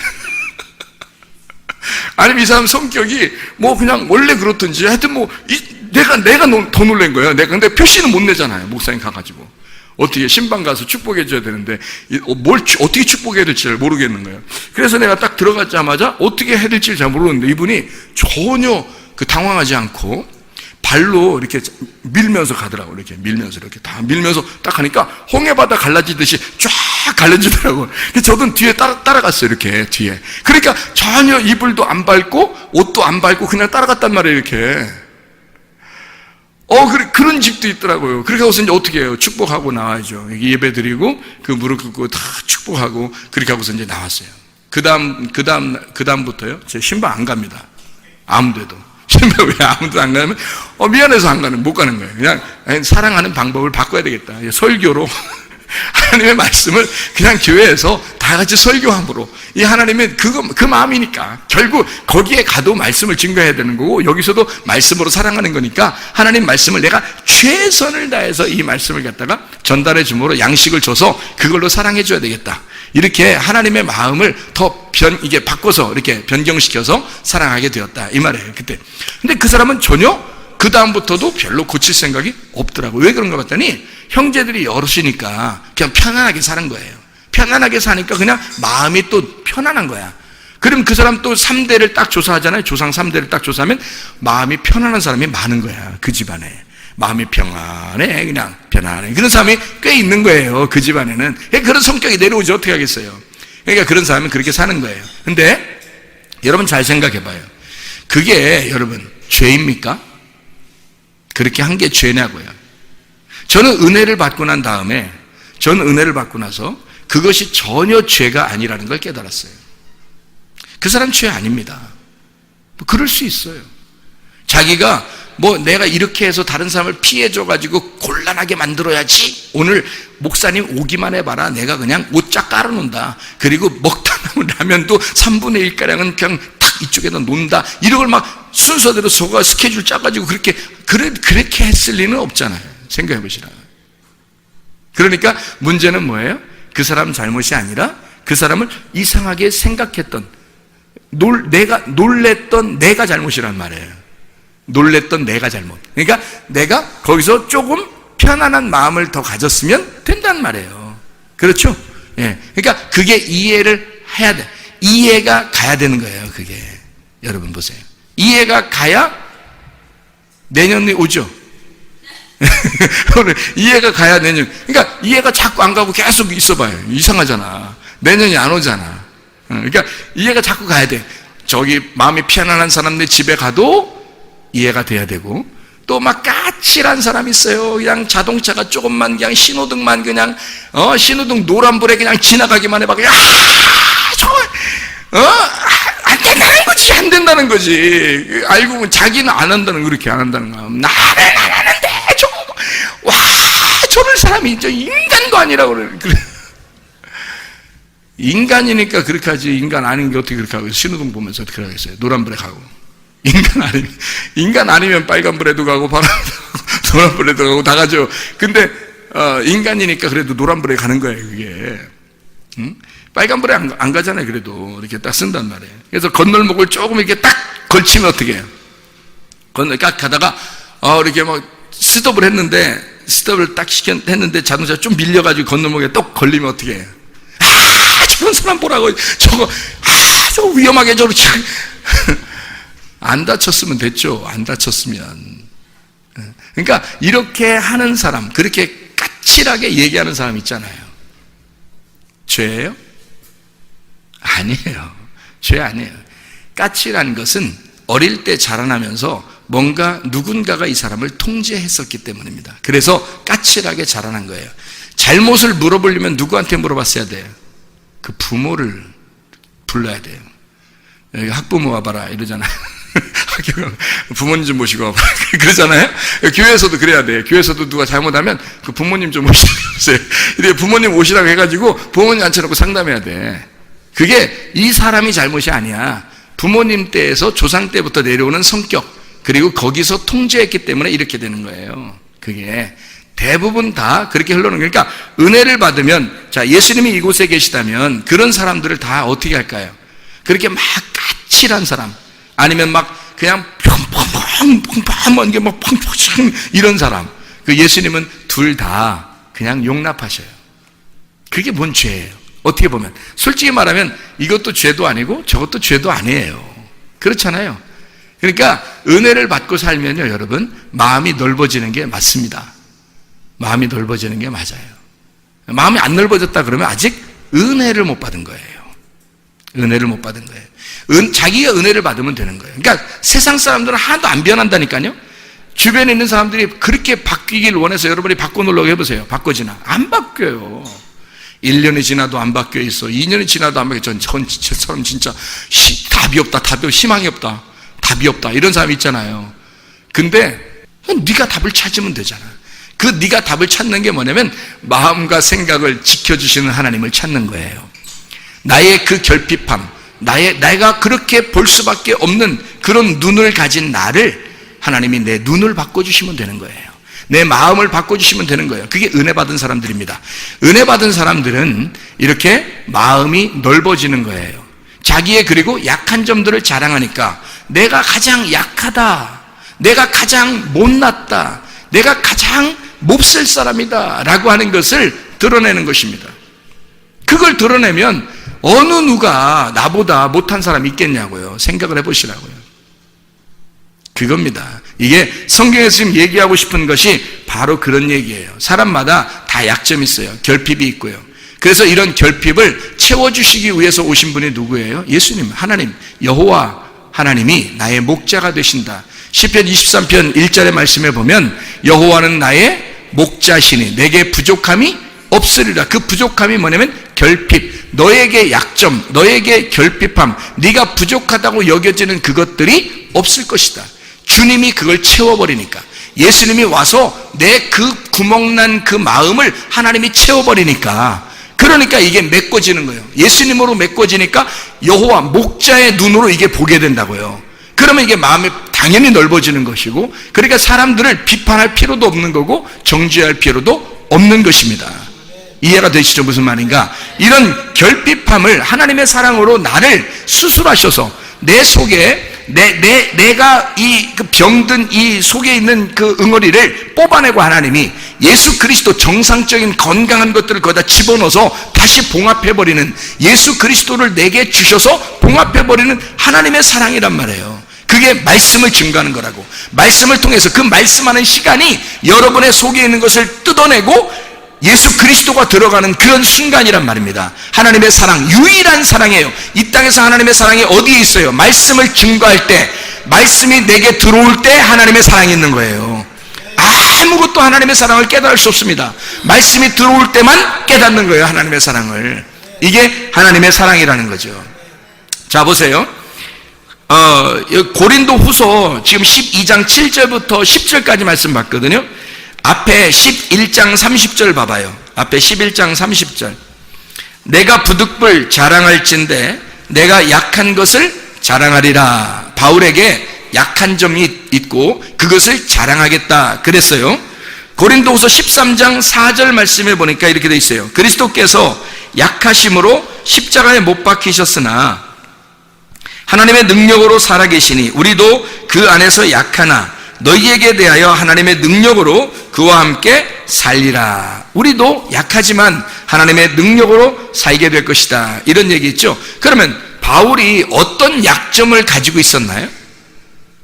Speaker 1: 아니면 이 사람 성격이 그냥 원래 그렇든지 하여튼 내가 더 놀란 거예요. 근데 표시는 못 내잖아요. 목사님 가가지고 어떻게 신방 가서 축복해 줘야 되는데 어떻게 축복해야 될지 잘 모르겠는 거예요. 그래서 내가 딱 들어가자마자 어떻게 해야 될지 잘 모르는데 이분이 전혀 당황하지 않고 발로 이렇게 밀면서 가더라고요. 이렇게 밀면서 다 밀면서 딱 하니까 홍해바다 갈라지듯이 쫙 갈라지더라고요. 저도 뒤에 따라갔어요. 이렇게 뒤에. 그러니까 전혀 이불도 안 밟고 옷도 안 밟고 그냥 따라갔단 말이에요. 이렇게. 그런 집도 있더라고요. 그렇게 하고서 이제 어떻게 해요? 축복하고 나와야죠. 예배 드리고, 무릎 꿇고 다 축복하고, 그렇게 하고서 이제 나왔어요. 그 다음부터요? 제 신방 안 갑니다. 아무데도. 신방 왜 아무도 안 가냐면, 미안해서 못 가는 거예요. 그냥 사랑하는 방법을 바꿔야 되겠다. 설교로. 하나님의 말씀을 그냥 교회에서 다 같이 설교함으로, 이 하나님은 그 마음이니까 결국 거기에 가도 말씀을 증거해야 되는 거고 여기서도 말씀으로 사랑하는 거니까 하나님 말씀을 내가 최선을 다해서 이 말씀을 갖다가 전달해 줌으로 양식을 줘서 그걸로 사랑해 줘야 되겠다. 이렇게 하나님의 마음을 더 바꿔서 이렇게 변경시켜서 사랑하게 되었다 이 말이에요. 그때. 근데 그 사람은 전혀 그 다음부터도 별로 고칠 생각이 없더라고요. 왜 그런가 봤더니 형제들이 여럿이니까 그냥 편안하게 사는 거예요. 편안하게 사니까 그냥 마음이 또 편안한 거야. 그럼 그 사람 또 3대를 딱 조사하잖아요. 조상 3대를 딱 조사하면 마음이 편안한 사람이 많은 거야. 그 집안에. 마음이 평안해. 그냥 편안해. 그런 사람이 꽤 있는 거예요. 그 집안에는. 그런 성격이 내려오지 어떻게 하겠어요. 그러니까 그런 사람은 그렇게 사는 거예요. 근데 여러분 잘 생각해 봐요. 그게 여러분 죄입니까? 그렇게 한 게 죄냐고요. 저는 은혜를 받고 난 다음에, 저는 은혜를 받고 나서 그것이 전혀 죄가 아니라는 걸 깨달았어요. 그 사람 죄 아닙니다. 그럴 수 있어요. 자기가 내가 이렇게 해서 다른 사람을 피해줘가지고 곤란하게 만들어야지. 오늘 목사님 오기만 해봐라. 내가 그냥 옷 쫙 깔아놓는다. 그리고 먹다 남은 라면도 3분의 1가량은 그냥 탁 이쪽에다 놓는다. 이런 걸 막 순서대로 저가 스케줄 짜가지고 그렇게 했을 리는 없잖아요. 생각해 보시라. 그러니까 문제는 뭐예요? 그 사람 잘못이 아니라 그 사람을 이상하게 생각했던, 내가 놀랬던 내가 잘못이란 말이에요. 놀랬던 내가 잘못. 그러니까 내가 거기서 조금 편안한 마음을 더 가졌으면 된단 말이에요. 그렇죠? 예. 그러니까 그게 이해를 해야 돼. 이해가 가야 되는 거예요. 그게. 여러분 보세요. 이해가 가야 내년에 오죠. 이해가 가야 내년. 그러니까 이해가 자꾸 안 가고 계속 있어봐요. 이상하잖아. 내년이 안 오잖아. 그러니까 이해가 자꾸 가야 돼. 저기 마음이 편안한 사람들 집에 가도 이해가 돼야 되고, 또 막 까칠한 사람이 있어요. 그냥 자동차가 조금만 그냥 신호등만 그냥 신호등 노란불에 그냥 지나가기만 해봐. 그냥 정말 안 된다는 거지. 안 된다는 거지. 알고 보면 자기는 안 한다는, 그렇게 안 한다는 거야. 나는 안 하는데 와 저런 사람이 저 인간도 아니라고 그래. 인간이니까 그렇게 하지. 인간 아닌 게 어떻게 그렇게 하고, 신호등 보면서 어떻게 하겠어요? 노란불에 가고. 인간 아니면 빨간불에도 가고 노란불에도 가고 다 가죠. 근데 인간이니까 그래도 노란불에 가는 거예요. 그게 빨간불에 안 가잖아요. 그래도 이렇게 딱 쓴단 말이에요. 그래서 건널목을 조금 이렇게 딱 걸치면 어떻게 해요? 딱 가다가 이렇게 막 스톱을 했는데, 스톱을 딱 했는데 자동차 좀 밀려가지고 건널목에 또 걸리면 어떻게 해요? 저런 사람 보라고. 저거 위험하게 저렇게 안 다쳤으면 됐죠. 안 다쳤으면. 그러니까 이렇게 하는 사람, 그렇게 까칠하게 얘기하는 사람 있잖아요. 죄예요? 아니에요. 죄 아니에요. 까칠한 것은 어릴 때 자라나면서 뭔가 누군가가 이 사람을 통제했었기 때문입니다. 그래서 까칠하게 자라난 거예요. 잘못을 물어보려면 누구한테 물어봤어야 돼요? 그 부모를 불러야 돼요. 여기 학부모 와봐라 이러잖아요. 부모님 좀 모시고 와봐라 그러잖아요. 교회에서도 그래야 돼. 교회에서도 누가 잘못하면 그 부모님 좀 모시고 오세요. 이렇게 부모님 오시라고 해가지고 부모님 앉혀놓고 상담해야 돼. 그게 이 사람이 잘못이 아니야. 부모님 때에서 조상 때부터 내려오는 성격, 그리고 거기서 통제했기 때문에 이렇게 되는 거예요. 그게 대부분 다 그렇게 흘러는 거예요. 그러니까 은혜를 받으면, 자, 예수님이 이곳에 계시다면 그런 사람들을 다 어떻게 할까요? 그렇게 막 까칠한 사람, 아니면 막 그냥 펑펑 이게 막 펑펑 이런 사람, 그 예수님은 둘 다 그냥 용납하셔요. 그게 뭔 죄예요? 어떻게 보면 솔직히 말하면 이것도 죄도 아니고 저것도 죄도 아니에요. 그렇잖아요. 그러니까 은혜를 받고 살면요, 여러분, 마음이 넓어지는 게 맞습니다. 마음이 넓어지는 게 맞아요. 마음이 안 넓어졌다 그러면 아직 은혜를 못 받은 거예요. 은혜를 못 받은 거예요. 자기가 은혜를 받으면 되는 거예요. 그러니까 세상 사람들은 하나도 안 변한다니까요. 주변에 있는 사람들이 그렇게 바뀌길 원해서 여러분이 바꿔놓으려고 해보세요. 바꿔지나? 안 바뀌어요. 1년이 지나도 안 바뀌어 있어. 2년이 지나도 안 바뀌어. 저처럼 진짜 답이 없다, 희망이 없다, 답이 없다, 이런 사람이 있잖아요. 근데 네가 답을 찾으면 되잖아. 그 네가 답을 찾는 게 뭐냐면 마음과 생각을 지켜주시는 하나님을 찾는 거예요. 나의 그 결핍함, 내가 그렇게 볼 수밖에 없는 그런 눈을 가진 나를 하나님이 내 눈을 바꿔주시면 되는 거예요. 내 마음을 바꿔주시면 되는 거예요. 그게 은혜 받은 사람들입니다. 은혜 받은 사람들은 이렇게 마음이 넓어지는 거예요. 자기의 그리고 약한 점들을 자랑하니까 내가 가장 약하다, 내가 가장 못났다, 내가 가장 몹쓸 사람이다 라고 하는 것을 드러내는 것입니다. 그걸 드러내면 어느 누가 나보다 못한 사람이 있겠냐고요. 생각을 해보시라고요. 그겁니다. 이게 성경에서 지금 얘기하고 싶은 것이 바로 그런 얘기예요. 사람마다 다 약점이 있어요. 결핍이 있고요. 그래서 이런 결핍을 채워주시기 위해서 오신 분이 누구예요? 예수님, 하나님, 여호와 하나님이 나의 목자가 되신다. 시편 23편 1절의 말씀에 보면 여호와는 나의 목자시니 내게 부족함이 없으리라. 그 부족함이 뭐냐면 결핍, 너에게 약점, 너에게 결핍함, 네가 부족하다고 여겨지는 그것들이 없을 것이다. 주님이 그걸 채워버리니까, 예수님이 와서 내 그 구멍난 그 마음을 하나님이 채워버리니까, 그러니까 이게 메꿔지는 거예요. 예수님으로 메꿔지니까 여호와 목자의 눈으로 이게 보게 된다고요. 그러면 이게 마음이 당연히 넓어지는 것이고, 그러니까 사람들을 비판할 필요도 없는 거고 정죄할 필요도 없는 것입니다. 이해가 되시죠? 무슨 말인가? 이런 결핍함을 하나님의 사랑으로 나를 수술하셔서 내 속에 내가 이 그 병든 이 속에 있는 그 응어리를 뽑아내고 하나님이 예수 그리스도 정상적인 건강한 것들을 거기다 집어넣어서 다시 봉합해버리는, 예수 그리스도를 내게 주셔서 봉합해버리는 하나님의 사랑이란 말이에요. 그게 말씀을 증거하는 거라고. 말씀을 통해서 그 말씀하는 시간이 여러분의 속에 있는 것을 뜯어내고 예수 그리스도가 들어가는 그런 순간이란 말입니다. 하나님의 사랑, 유일한 사랑이에요. 이 땅에서 하나님의 사랑이 어디에 있어요? 말씀을 증거할 때, 말씀이 내게 들어올 때 하나님의 사랑이 있는 거예요. 아무것도 하나님의 사랑을 깨달을 수 없습니다. 말씀이 들어올 때만 깨닫는 거예요, 하나님의 사랑을. 이게 하나님의 사랑이라는 거죠. 자, 보세요. 고린도 후서 지금 12장 7절부터 10절까지 말씀 봤거든요. 앞에 11장 30절 봐봐요. 앞에 11장 30절. 내가 부득불 자랑할진대 내가 약한 것을 자랑하리라. 바울에게 약한 점이 있고 그것을 자랑하겠다 그랬어요. 고린도후서 13장 4절 말씀에 보니까 이렇게 돼 있어요. 그리스도께서 약하심으로 십자가에 못 박히셨으나 하나님의 능력으로 살아계시니 우리도 그 안에서 약하나 너희에게 대하여 하나님의 능력으로 그와 함께 살리라. 우리도 약하지만 하나님의 능력으로 살게 될 것이다. 이런 얘기 있죠. 그러면 바울이 어떤 약점을 가지고 있었나요?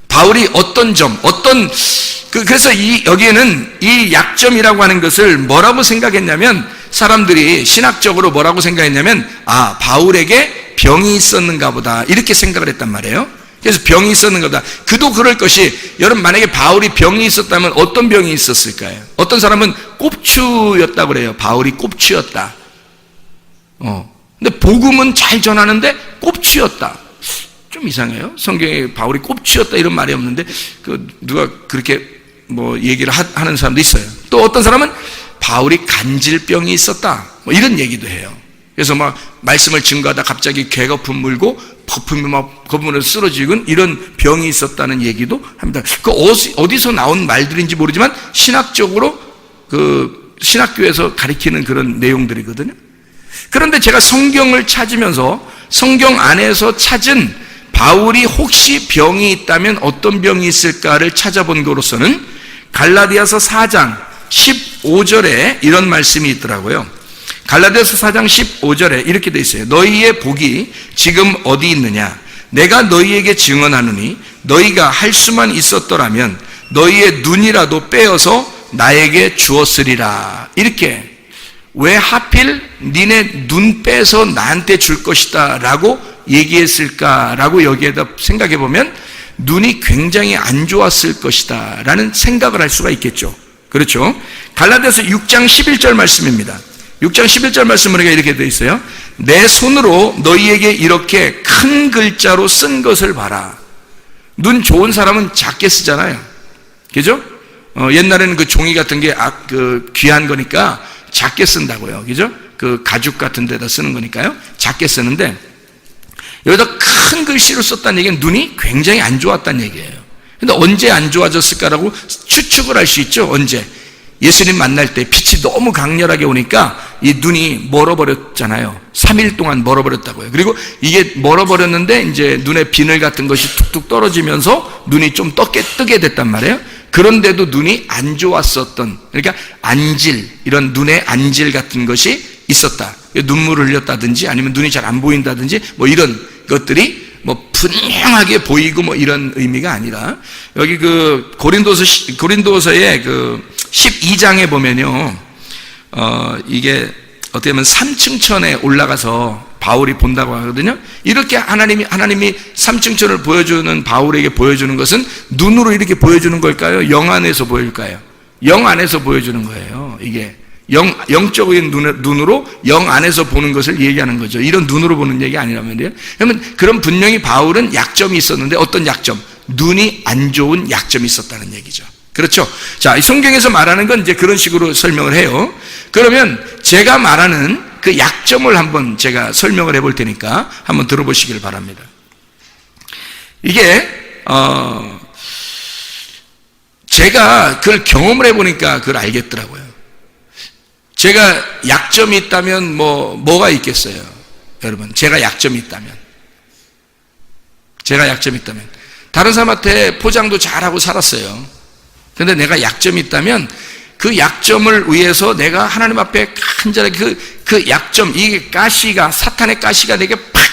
Speaker 1: 바울이 어떤 점, 그래서 여기에는 이 약점이라고 하는 것을 뭐라고 생각했냐면, 사람들이 신학적으로 뭐라고 생각했냐면, 바울에게 병이 있었는가 보다, 이렇게 생각을 했단 말이에요. 그래서 병이 있었는가 보다. 그도 그럴 것이, 여러분 만약에 바울이 병이 있었다면 어떤 병이 있었을까요? 어떤 사람은 꼽추였다고 그래요. 바울이 꼽추였다. 근데 복음은 잘 전하는데 꼽추였다. 좀 이상해요. 성경에 바울이 꼽추였다 이런 말이 없는데 누가 그렇게 얘기를 하는 사람도 있어요. 또 어떤 사람은 바울이 간질병이 있었다 이런 얘기도 해요. 그래서 말씀을 증거하다 갑자기 괴거품 물고 거품이 거품으로 쓰러지고 이런 병이 있었다는 얘기도 합니다. 그 어디서 나온 말들인지 모르지만 신학적으로 신학교에서 가리키는 그런 내용들이거든요. 그런데 제가 성경을 찾으면서 성경 안에서 찾은 바울이 혹시 병이 있다면 어떤 병이 있을까를 찾아본 것으로서는 갈라디아서 4장 15절에 이런 말씀이 있더라고요. 갈라디아서 4장 15절에 이렇게 돼 있어요. 너희의 복이 지금 어디 있느냐? 내가 너희에게 증언하노니 너희가 할 수만 있었더라면 너희의 눈이라도 빼어서 나에게 주었으리라. 이렇게. 왜 하필 니네 눈 빼서 나한테 줄 것이다 라고 얘기했을까라고 여기에다 생각해 보면 눈이 굉장히 안 좋았을 것이다 라는 생각을 할 수가 있겠죠. 그렇죠? 갈라디아서 6장 11절 말씀입니다. 6장 11절 말씀 보니까 이렇게 되어 있어요. 내 손으로 너희에게 이렇게 큰 글자로 쓴 것을 봐라. 눈 좋은 사람은 작게 쓰잖아요. 그죠? 옛날에는 그 종이 같은 게 귀한 거니까 작게 쓴다고요. 그죠? 그 가죽 같은 데다 쓰는 거니까요. 작게 쓰는데 여기다 큰 글씨로 썼다는 얘기는 눈이 굉장히 안 좋았다는 얘기예요. 근데 언제 안 좋아졌을까라고 추측을 할 수 있죠. 언제? 예수님 만날 때 빛이 너무 강렬하게 오니까 이 눈이 멀어버렸잖아요. 3일 동안 멀어버렸다고요. 그리고 이게 멀어버렸는데 이제 눈에 비늘 같은 것이 툭툭 떨어지면서 눈이 좀 뜨게 됐단 말이에요. 그런데도 눈이 안 좋았었던, 그러니까 안질, 이런 눈에 안질 같은 것이 있었다. 눈물을 흘렸다든지 아니면 눈이 잘 안 보인다든지 이런 것들이 분명하게 보이고 이런 의미가 아니라, 여기 고린도서의 12장에 보면요, 이게 어떻게 보면 3층천에 올라가서 바울이 본다고 하거든요. 이렇게 하나님이 3층천을 보여주는 바울에게 보여주는 것은 눈으로 이렇게 보여주는 걸까요? 영 안에서 보일까요? 영 안에서 보여주는 거예요. 이게 영적인 눈으로 영 안에서 보는 것을 얘기하는 거죠. 이런 눈으로 보는 얘기 아니라면요. 그럼 분명히 바울은 약점이 있었는데 어떤 약점? 눈이 안 좋은 약점이 있었다는 얘기죠. 그렇죠? 자, 이 성경에서 말하는 건 이제 그런 식으로 설명을 해요. 그러면 제가 말하는 그 약점을 한번 제가 설명을 해볼 테니까 한번 들어보시길 바랍니다. 이게 제가 그걸 경험을 해보니까 그걸 알겠더라고요. 제가 약점이 있다면 뭐가 있겠어요? 여러분, 제가 약점이 있다면 다른 사람한테 포장도 잘하고 살았어요. 근데 내가 약점이 있다면 그 약점을 위해서 내가 하나님 앞에 간절하게 그 약점, 이게 사탄의 가시가 내게 팍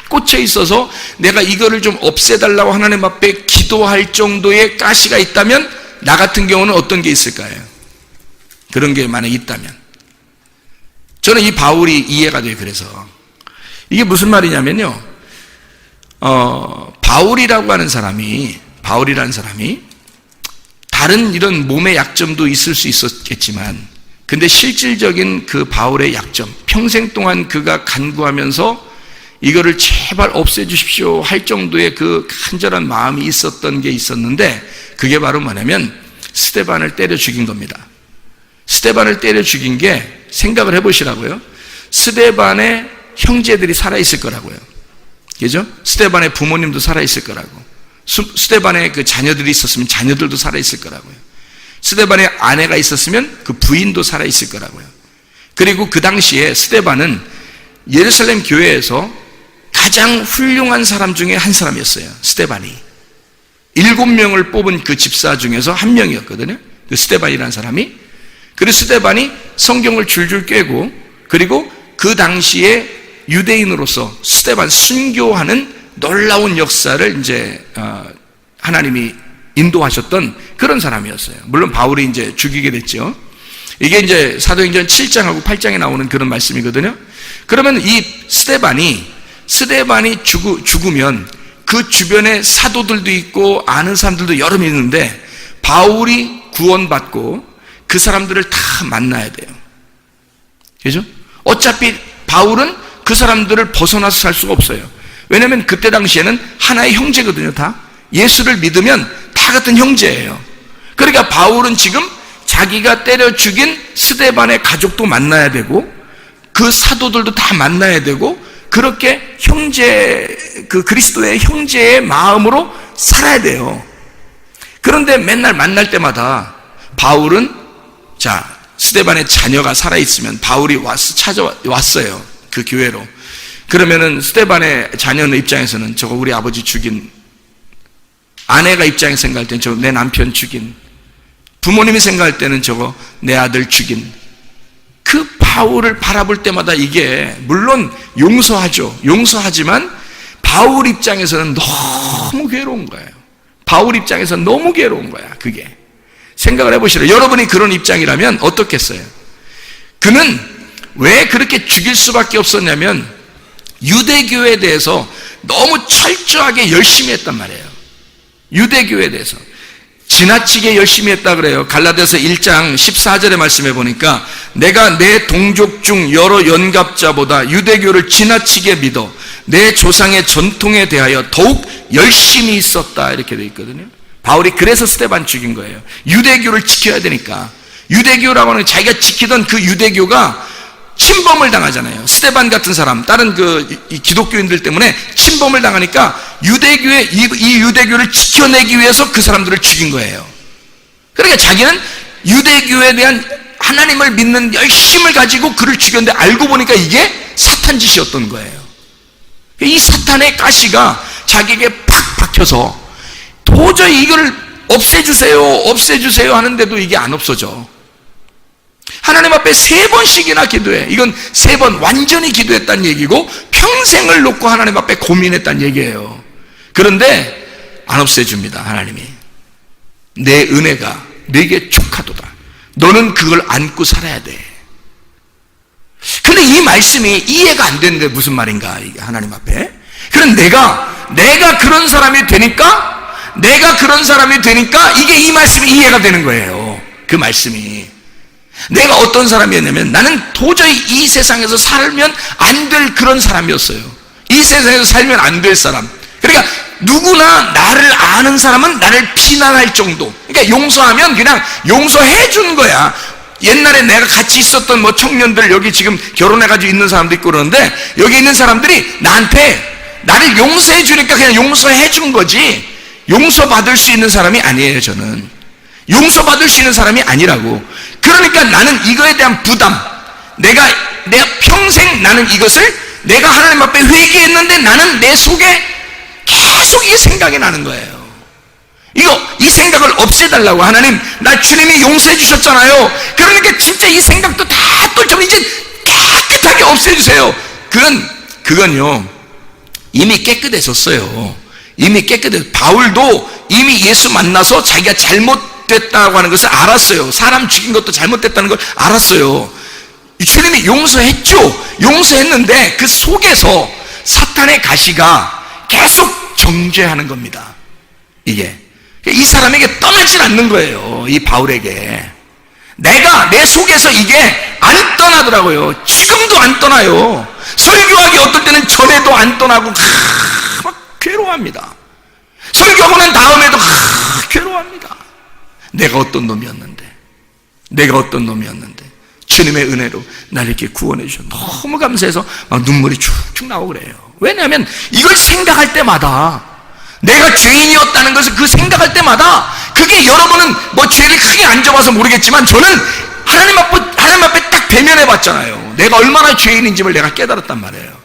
Speaker 1: 꽂혀 있어서 내가 이거를 좀 없애달라고 하나님 앞에 기도할 정도의 가시가 있다면 나 같은 경우는 어떤 게 있을까요? 그런 게 만약에 있다면 저는 이 바울이 이해가 돼요. 그래서 이게 무슨 말이냐면요, 바울이라는 사람이 다른 이런 몸의 약점도 있을 수 있었겠지만, 근데 실질적인 그 바울의 약점, 평생 동안 그가 간구하면서 이거를 제발 없애주십시오 할 정도의 그 간절한 마음이 있었던 게 있었는데, 그게 바로 뭐냐면 스데반을 때려 죽인 겁니다. 스데반을 때려 죽인 게, 생각을 해보시라고요, 스데반의 형제들이 살아있을 거라고요. 그죠? 스데반의 부모님도 살아있을 거라고. 스데반의 그 자녀들이 있었으면 자녀들도 살아있을 거라고요. 스데반의 아내가 있었으면 그 부인도 살아있을 거라고요. 그리고 그 당시에 스데반은 예루살렘 교회에서 가장 훌륭한 사람 중에 한 사람이었어요. 스데반이 7명을 뽑은 그 집사 중에서 한 명이었거든요. 그 스데반이라는 사람이. 그리고 스데반이 성경을 줄줄 꿰고, 그리고 그 당시에 유대인으로서 스데반 순교하는 놀라운 역사를 이제 하나님이 인도하셨던 그런 사람이었어요. 물론 바울이 이제 죽이게 됐죠. 이게 이제 사도행전 7장하고 8장에 나오는 그런 말씀이거든요. 그러면 이 스데반이 죽으면 그 주변에 사도들도 있고 아는 사람들도 여러 명 있는데, 바울이 구원받고 그 사람들을 다 만나야 돼요. 그죠? 어차피 바울은 그 사람들을 벗어나서 살 수가 없어요. 왜냐하면 그때 당시에는 하나의 형제거든요. 다 예수를 믿으면 다 같은 형제예요. 그러니까 바울은 지금 자기가 때려 죽인 스데반의 가족도 만나야 되고, 그 사도들도 다 만나야 되고, 그렇게 그 그리스도의 형제의 마음으로 살아야 돼요. 그런데 맨날 만날 때마다 바울은, 스데반의 자녀가 살아있으면 바울이 찾아왔어요. 그 교회로. 그러면은 스데반의 자녀의 입장에서는 저거 우리 아버지 죽인, 아내가 입장에서 생각할 때는 저거 내 남편 죽인, 부모님이 생각할 때는 저거 내 아들 죽인, 그 바울을 바라볼 때마다 이게, 물론 용서하지만 바울 입장에서는 너무 괴로운 거예요. 바울 입장에서 너무 괴로운 거야. 그게 생각을 해보시라. 여러분이 그런 입장이라면 어떻겠어요? 그는 왜 그렇게 죽일 수밖에 없었냐면 유대교에 대해서 너무 철저하게 열심히 했단 말이에요. 유대교에 대해서 지나치게 열심히 했다 그래요. 갈라디아서 1장 14절의 말씀해 보니까, 내가 내 동족 중 여러 연갑자보다 유대교를 지나치게 믿어 내 조상의 전통에 대하여 더욱 열심히 있었다, 이렇게 돼 있거든요. 바울이 그래서 스데반 죽인 거예요. 유대교를 지켜야 되니까. 유대교라고 하는, 자기가 지키던 그 유대교가 침범을 당하잖아요. 스데반 같은 사람, 다른 이 기독교인들 때문에 침범을 당하니까 이 유대교를 지켜내기 위해서 그 사람들을 죽인 거예요. 그러니까 자기는 유대교에 대한 하나님을 믿는 열심을 가지고 그를 죽였는데, 알고 보니까 이게 사탄 짓이었던 거예요. 이 사탄의 가시가 자기에게 팍 박혀서 도저히 이걸 없애주세요 하는데도 이게 안 없어져. 하나님 앞에 3번씩이나 기도해. 이건 3번 완전히 기도했다는 얘기고, 평생을 놓고 하나님 앞에 고민했다는 얘기예요. 그런데 안 없애줍니다. 하나님이. 내 은혜가 내게 족하도다. 너는 그걸 안고 살아야 돼. 근데 이 말씀이 이해가 안 되는데 무슨 말인가, 이게 하나님 앞에. 그럼 내가 그런 사람이 되니까 이게 이 말씀이 이해가 되는 거예요. 그 말씀이. 내가 어떤 사람이었냐면, 나는 도저히 이 세상에서 살면 안 될 그런 사람이었어요. 이 세상에서 살면 안 될 사람. 그러니까 누구나 나를 아는 사람은 나를 비난할 정도. 그러니까 용서하면 그냥 용서해 준 거야. 옛날에 내가 같이 있었던 청년들, 여기 지금 결혼해가지고 있는 사람도 있고 그러는데, 여기 있는 사람들이 나를 용서해 주니까 그냥 용서해 준 거지, 용서받을 수 있는 사람이 아니에요. 저는 용서받을 수 있는 사람이 아니라고. 그러니까 나는 이거에 대한 부담, 내가 평생 나는 이것을 내가 하나님 앞에 회개했는데 나는 내 속에 계속 이게 생각이 나는 거예요. 이 생각을 없애달라고. 하나님, 나 주님이 용서해 주셨잖아요. 그러니까 진짜 이 생각도 다 또 좀 이제 깨끗하게 없애주세요. 그건요, 이미 깨끗해졌어요. 이미 깨끗해. 바울도 이미 예수 만나서 자기가 잘못됐다고 하는 것을 알았어요. 사람 죽인 것도 잘못됐다는 걸 알았어요. 주님이 용서했죠. 용서했는데 그 속에서 사탄의 가시가 계속 정죄하는 겁니다. 이게 이 사람에게 떠나질 않는 거예요. 이 바울에게 내 속에서 이게 안 떠나더라고요. 지금도 안 떠나요. 설교하기 어떨 때는 전에도 안 떠나고 막 괴로워합니다. 설교하고 난 다음에도 괴로워합니다. 내가 어떤 놈이었는데 주님의 은혜로 나를 이렇게 구원해 주셔서 너무 감사해서 막 눈물이 축축 나오고 그래요. 왜냐하면 이걸 생각할 때마다 내가 죄인이었다는 것을 그 생각할 때마다 그게 여러분은 뭐 죄를 크게 안 져봐서 모르겠지만 저는 하나님 앞에 딱 대면해 봤잖아요. 내가 얼마나 죄인인지를 내가 깨달았단 말이에요.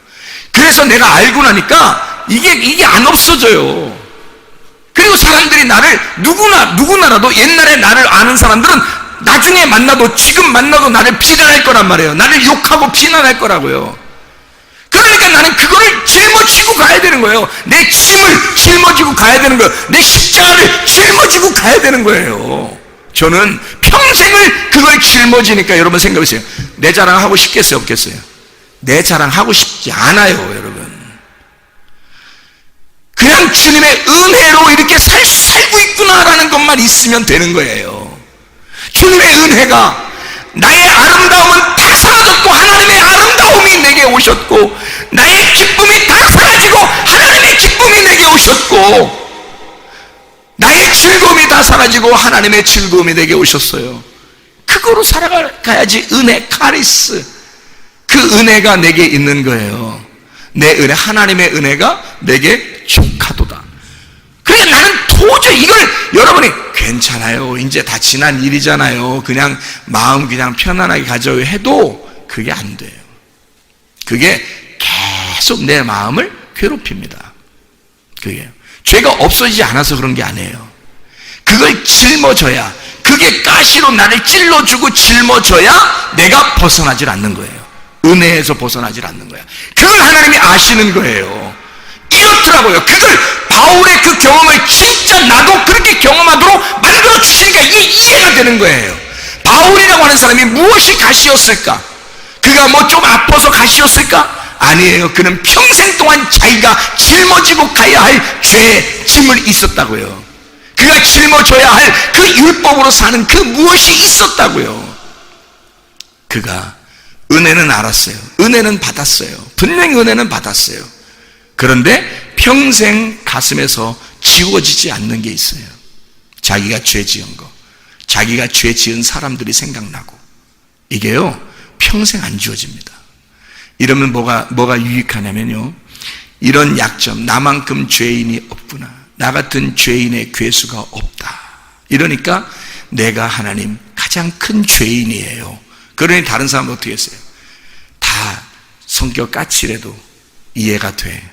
Speaker 1: 그래서 내가 알고 나니까 이게 안 없어져요. 그리고 사람들이 나를 누구나라도 옛날에 나를 아는 사람들은 나중에 만나도 지금 만나도 나를 비난할 거란 말이에요. 나를 욕하고 비난할 거라고요. 그러니까 나는 그거를 짊어지고 가야 되는 거예요. 내 짐을 짊어지고 가야 되는 거예요. 내 십자가를 짊어지고 가야 되는 거예요. 저는 평생을 그걸 짊어지니까 여러분 생각해보세요. 내 자랑하고 싶겠어요? 없겠어요? 내 자랑하고 싶지 않아요, 여러분. 그냥 주님의 은혜로 이렇게 살고 있구나라는 것만 있으면 되는 거예요. 주님의 은혜가 나의 아름다움은 다 사라졌고 하나님의 아름다움이 내게 오셨고 나의 기쁨이 다 사라지고 하나님의 기쁨이 내게 오셨고 나의 즐거움이 다 사라지고 하나님의 즐거움이 내게 오셨어요. 그거로 살아가야지. 은혜, 카리스, 그 은혜가 내게 있는 거예요. 내 은혜, 하나님의 은혜가 내게 족하도다. 그러니까 나는 도저히 이걸 여러분이 괜찮아요, 이제 다 지난 일이잖아요, 그냥 마음 그냥 편안하게 가져요 해도 그게 안 돼요. 그게 계속 내 마음을 괴롭힙니다. 그게 죄가 없어지지 않아서 그런 게 아니에요. 그걸 짊어져야, 그게 가시로 나를 찔러주고 짊어져야 내가 벗어나질 않는 거예요. 은혜에서 벗어나질 않는 거야. 그걸 하나님이 아시는 거예요. 이렇더라고요. 그걸 바울의 그 경험을 진짜 나도 그렇게 경험하도록 만들어 주시니까 이게 이해가 되는 거예요. 바울이라고 하는 사람이 무엇이 가시였을까? 그가 뭐 좀 아파서 가시였을까? 아니에요. 그는 평생 동안 자기가 짊어지고 가야 할 죄의 짐을 있었다고요. 그가 짊어져야 할 그 율법으로 사는 그 무엇이 있었다고요. 그가 은혜는 알았어요. 은혜는 받았어요. 분명히 은혜는 받았어요. 그런데 평생 가슴에서 지워지지 않는 게 있어요. 자기가 죄 지은 거, 자기가 죄 지은 사람들이 생각나고, 이게요 평생 안 지워집니다. 이러면 뭐가 유익하냐면요, 이런 약점, 나만큼 죄인이 없구나, 나 같은 죄인의 괴수가 없다, 이러니까 내가 하나님 가장 큰 죄인이에요. 그러니 다른 사람은 어떻게 했어요? 다 성격 까칠해도 이해가 돼.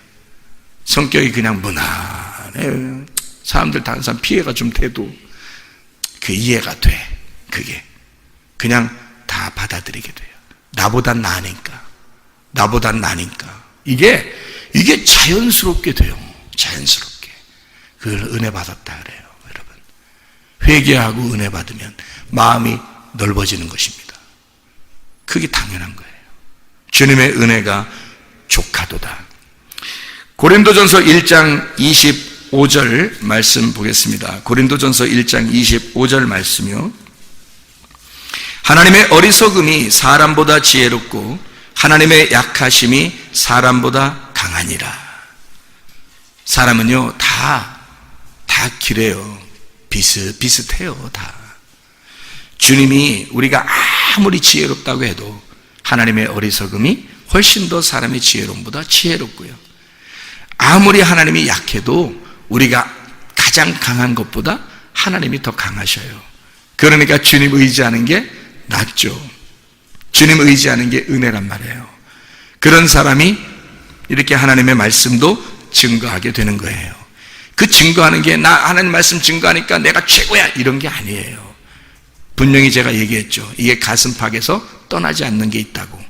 Speaker 1: 성격이 그냥 무난해요. 사람들 다른 사람 피해가 좀 돼도 그 이해가 돼. 그게 그냥 다 받아들이게 돼요. 나보단 나니까 이게 자연스럽게 돼요. 자연스럽게. 그걸 은혜 받았다 그래요. 여러분, 회개하고 은혜 받으면 마음이 넓어지는 것입니다. 그게 당연한 거예요. 주님의 은혜가 족하도다. 고린도전서 1장 25절 말씀 보겠습니다. 고린도전서 1장 25절 말씀이요. 하나님의 어리석음이 사람보다 지혜롭고 하나님의 약하심이 사람보다 강하니라. 사람은요 다 길해요. 비슷해요. 다. 주님이 우리가 아무리 지혜롭다고 해도 하나님의 어리석음이 훨씬 더 사람의 지혜로움보다 지혜롭고요, 아무리 하나님이 약해도 우리가 가장 강한 것보다 하나님이 더 강하셔요. 그러니까 주님 의지하는 게 낫죠. 주님 의지하는 게 은혜란 말이에요. 그런 사람이 이렇게 하나님의 말씀도 증거하게 되는 거예요. 그 증거하는 게 나 하나님 말씀 증거하니까 내가 최고야 이런 게 아니에요. 분명히 제가 얘기했죠. 이게 가슴팍에서 떠나지 않는 게 있다고.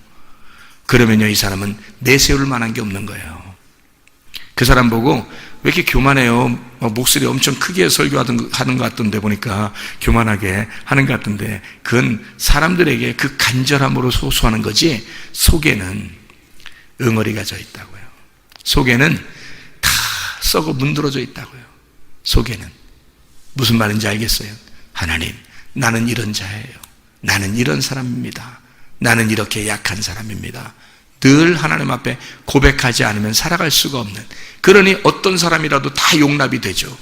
Speaker 1: 그러면요 이 사람은 내세울 만한 게 없는 거예요. 그 사람 보고 왜 이렇게 교만해요? 목소리 엄청 크게 설교하는 것 같던데 보니까 교만하게 하는 것 같던데 그건 사람들에게 그 간절함으로 호소하는 거지 속에는 응어리가 져 있다고요. 속에는 다 썩어 문드러져 있다고요. 속에는 무슨 말인지 알겠어요? 하나님, 나는 이런 자예요. 나는 이런 사람입니다. 나는 이렇게 약한 사람입니다. 늘 하나님 앞에 고백하지 않으면 살아갈 수가 없는, 그러니 어떤 사람이라도 다 용납이 되죠.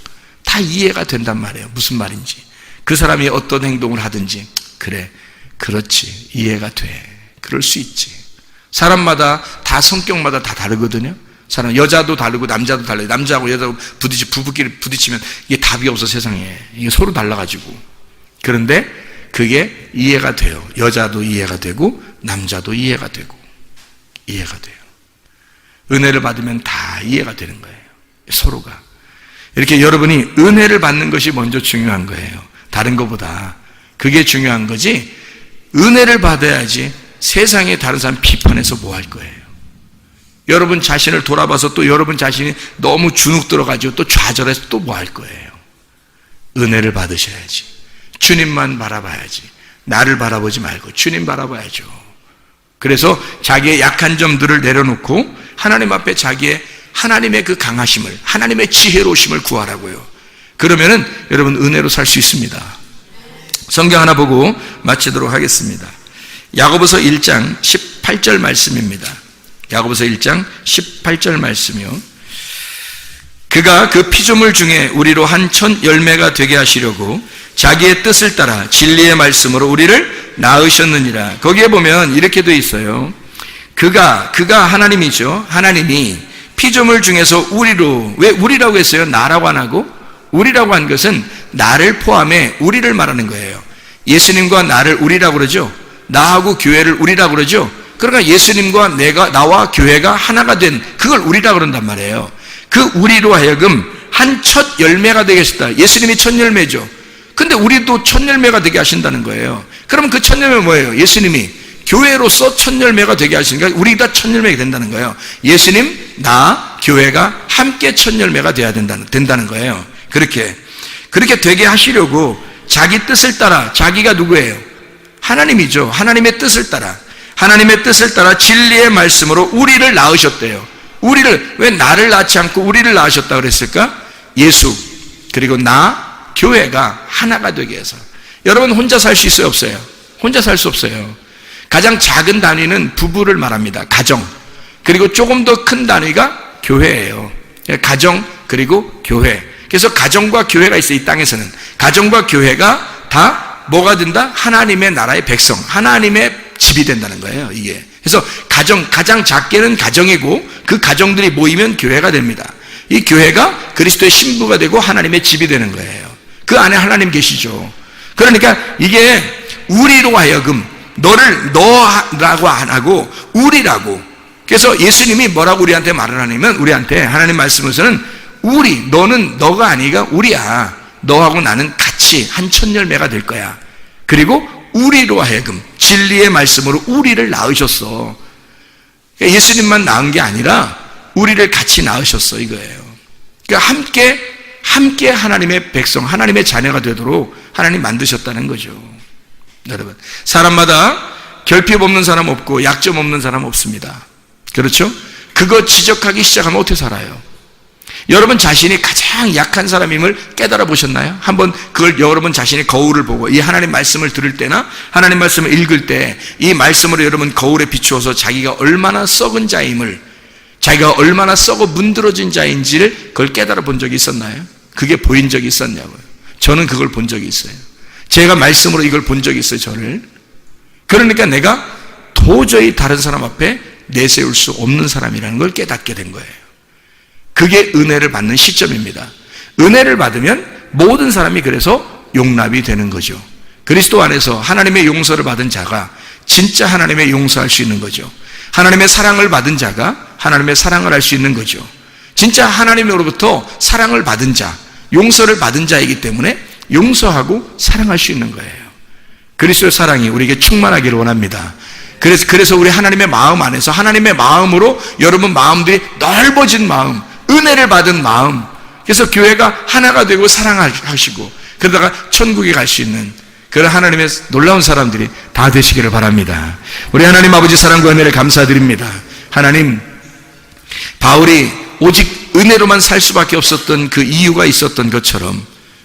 Speaker 1: 다 이해가 된단 말이에요. 무슨 말인지. 그 사람이 어떤 행동을 하든지 그래, 그렇지, 이해가 돼, 그럴 수 있지. 사람마다 다 성격마다 다 다르거든요. 사람, 여자도 다르고 남자도 달라요. 남자하고 여자하고 부부끼리 부딪히면 이게 답이 없어. 세상에 이게 서로 달라가지고. 그런데 그게 이해가 돼요. 여자도 이해가 되고 남자도 이해가 되고 이해가 돼요. 은혜를 받으면 다 이해가 되는 거예요. 서로가. 이렇게 여러분이 은혜를 받는 것이 먼저 중요한 거예요. 다른 것보다 그게 중요한 거지. 은혜를 받아야지 세상에 다른 사람 비판해서 뭐 할 거예요. 여러분 자신을 돌아봐서 또 여러분 자신이 너무 주눅 들어가지고 또 좌절해서 또 뭐 할 거예요. 은혜를 받으셔야지. 주님만 바라봐야지. 나를 바라보지 말고 주님 바라봐야죠. 그래서 자기의 약한 점들을 내려놓고 하나님 앞에 하나님의 그 강하심을, 하나님의 지혜로우심을 구하라고요. 그러면은 여러분 은혜로 살 수 있습니다. 성경 하나 보고 마치도록 하겠습니다. 야고보서 1장 18절 말씀입니다. 야고보서 1장 18절 말씀이요. 그가 그 피조물 중에 우리로 한 첫 열매가 되게 하시려고 자기의 뜻을 따라 진리의 말씀으로 우리를 낳으셨느니라. 거기에 보면 이렇게 돼 있어요. 그가 하나님이죠. 하나님이 피조물 중에서 우리로, 왜 우리라고 했어요? 나라고 안 하고? 우리라고 한 것은 나를 포함해 우리를 말하는 거예요. 예수님과 나를 우리라고 그러죠. 나하고 교회를 우리라고 그러죠. 그러니까 예수님과 나와 교회가 하나가 된 그걸 우리라고 그런단 말이에요. 그 우리로 하여금 한 첫 열매가 되게 하셨다. 예수님이 첫 열매죠. 근데 우리도 첫 열매가 되게 하신다는 거예요. 그러면 그 첫 열매가 뭐예요? 예수님이 교회로서 첫 열매가 되게 하시니까 우리가 첫 열매가 된다는 거예요. 예수님, 나, 교회가 함께 첫 열매가 돼야 된다는 거예요. 그렇게 되게 하시려고 자기 뜻을 따라, 자기가 누구예요? 하나님이죠. 하나님의 뜻을 따라 진리의 말씀으로 우리를 낳으셨대요. 우리를, 왜 나를 낳지 않고 우리를 낳으셨다 그랬을까? 예수, 그리고 나, 교회가 하나가 되게 해서. 여러분 혼자 살 수 있어요, 없어요? 혼자 살 수 없어요. 가장 작은 단위는 부부를 말합니다. 가정. 그리고 조금 더 큰 단위가 교회예요. 가정 그리고 교회. 그래서 가정과 교회가 있어요. 이 땅에서는 가정과 교회가 다 뭐가 된다? 하나님의 나라의 백성, 하나님의 집이 된다는 거예요. 이게. 그래서 가장 작게는 가정이고 그 가정들이 모이면 교회가 됩니다. 이 교회가 그리스도의 신부가 되고 하나님의 집이 되는 거예요. 그 안에 하나님 계시죠. 그러니까 이게 우리로 하여금 너를 너라고 안 하고 우리라고. 그래서 예수님이 뭐라고 우리한테 말을 하냐면, 우리한테 하나님 말씀으로서는 너는 너가 아니가 우리야. 너하고 나는 같이 한 첫 열매가 될 거야. 그리고 우리로 하여금 진리의 말씀으로 우리를 낳으셨어. 예수님만 낳은 게 아니라 우리를 같이 낳으셨어, 이거예요. 그러니까 함께 하나님의 백성, 하나님의 자녀가 되도록 하나님 만드셨다는 거죠. 여러분, 사람마다 결핍 없는 사람 없고 약점 없는 사람 없습니다. 그렇죠? 그거 지적하기 시작하면 어떻게 살아요? 여러분 자신이 가장 약한 사람임을 깨달아 보셨나요? 한번 그걸 여러분 자신의 거울을 보고 이 하나님 말씀을 들을 때나 하나님 말씀을 읽을 때 이 말씀으로 여러분 거울에 비추어서 자기가 얼마나 썩은 자임을, 자기가 얼마나 썩어 문드러진 자인지를 그걸 깨달아 본 적이 있었나요? 그게 보인 적이 있었냐고요. 저는 그걸 본 적이 있어요. 제가 말씀으로 이걸 본 적이 있어요, 저를. 그러니까 내가 도저히 다른 사람 앞에 내세울 수 없는 사람이라는 걸 깨닫게 된 거예요. 그게 은혜를 받는 시점입니다. 은혜를 받으면 모든 사람이 그래서 용납이 되는 거죠. 그리스도 안에서 하나님의 용서를 받은 자가 진짜 하나님의 용서할 수 있는 거죠. 하나님의 사랑을 받은 자가 하나님의 사랑을 할 수 있는 거죠. 진짜 하나님으로부터 사랑을 받은 자, 용서를 받은 자이기 때문에 용서하고 사랑할 수 있는 거예요. 그리스도의 사랑이 우리에게 충만하기를 원합니다. 그래서 우리 하나님의 마음 안에서 하나님의 마음으로 여러분 마음들이 넓어진 마음, 은혜를 받은 마음, 그래서 교회가 하나가 되고 사랑하시고 그러다가 천국에 갈 수 있는 그런 하나님의 놀라운 사람들이 다 되시기를 바랍니다. 우리 하나님 아버지 사랑과 은혜를 감사드립니다. 하나님, 바울이 오직 은혜로만 살 수밖에 없었던 그 이유가 있었던 것처럼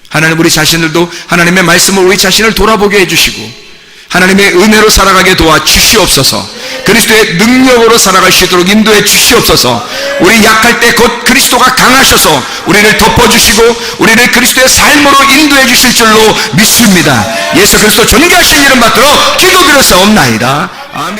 Speaker 1: 하나님, 우리 자신들도 하나님의 말씀을 우리 자신을 돌아보게 해주시고 하나님의 은혜로 살아가게 도와주시옵소서. 그리스도의 능력으로 살아갈 수 있도록 인도해 주시옵소서. 우리 약할 때 곧 그리스도가 강하셔서 우리를 덮어주시고 우리를 그리스도의 삶으로 인도해 주실 줄로 믿습니다. 예수 그리스도 존귀하신 이름 받들어 기도드렸사옵나이다. 아멘.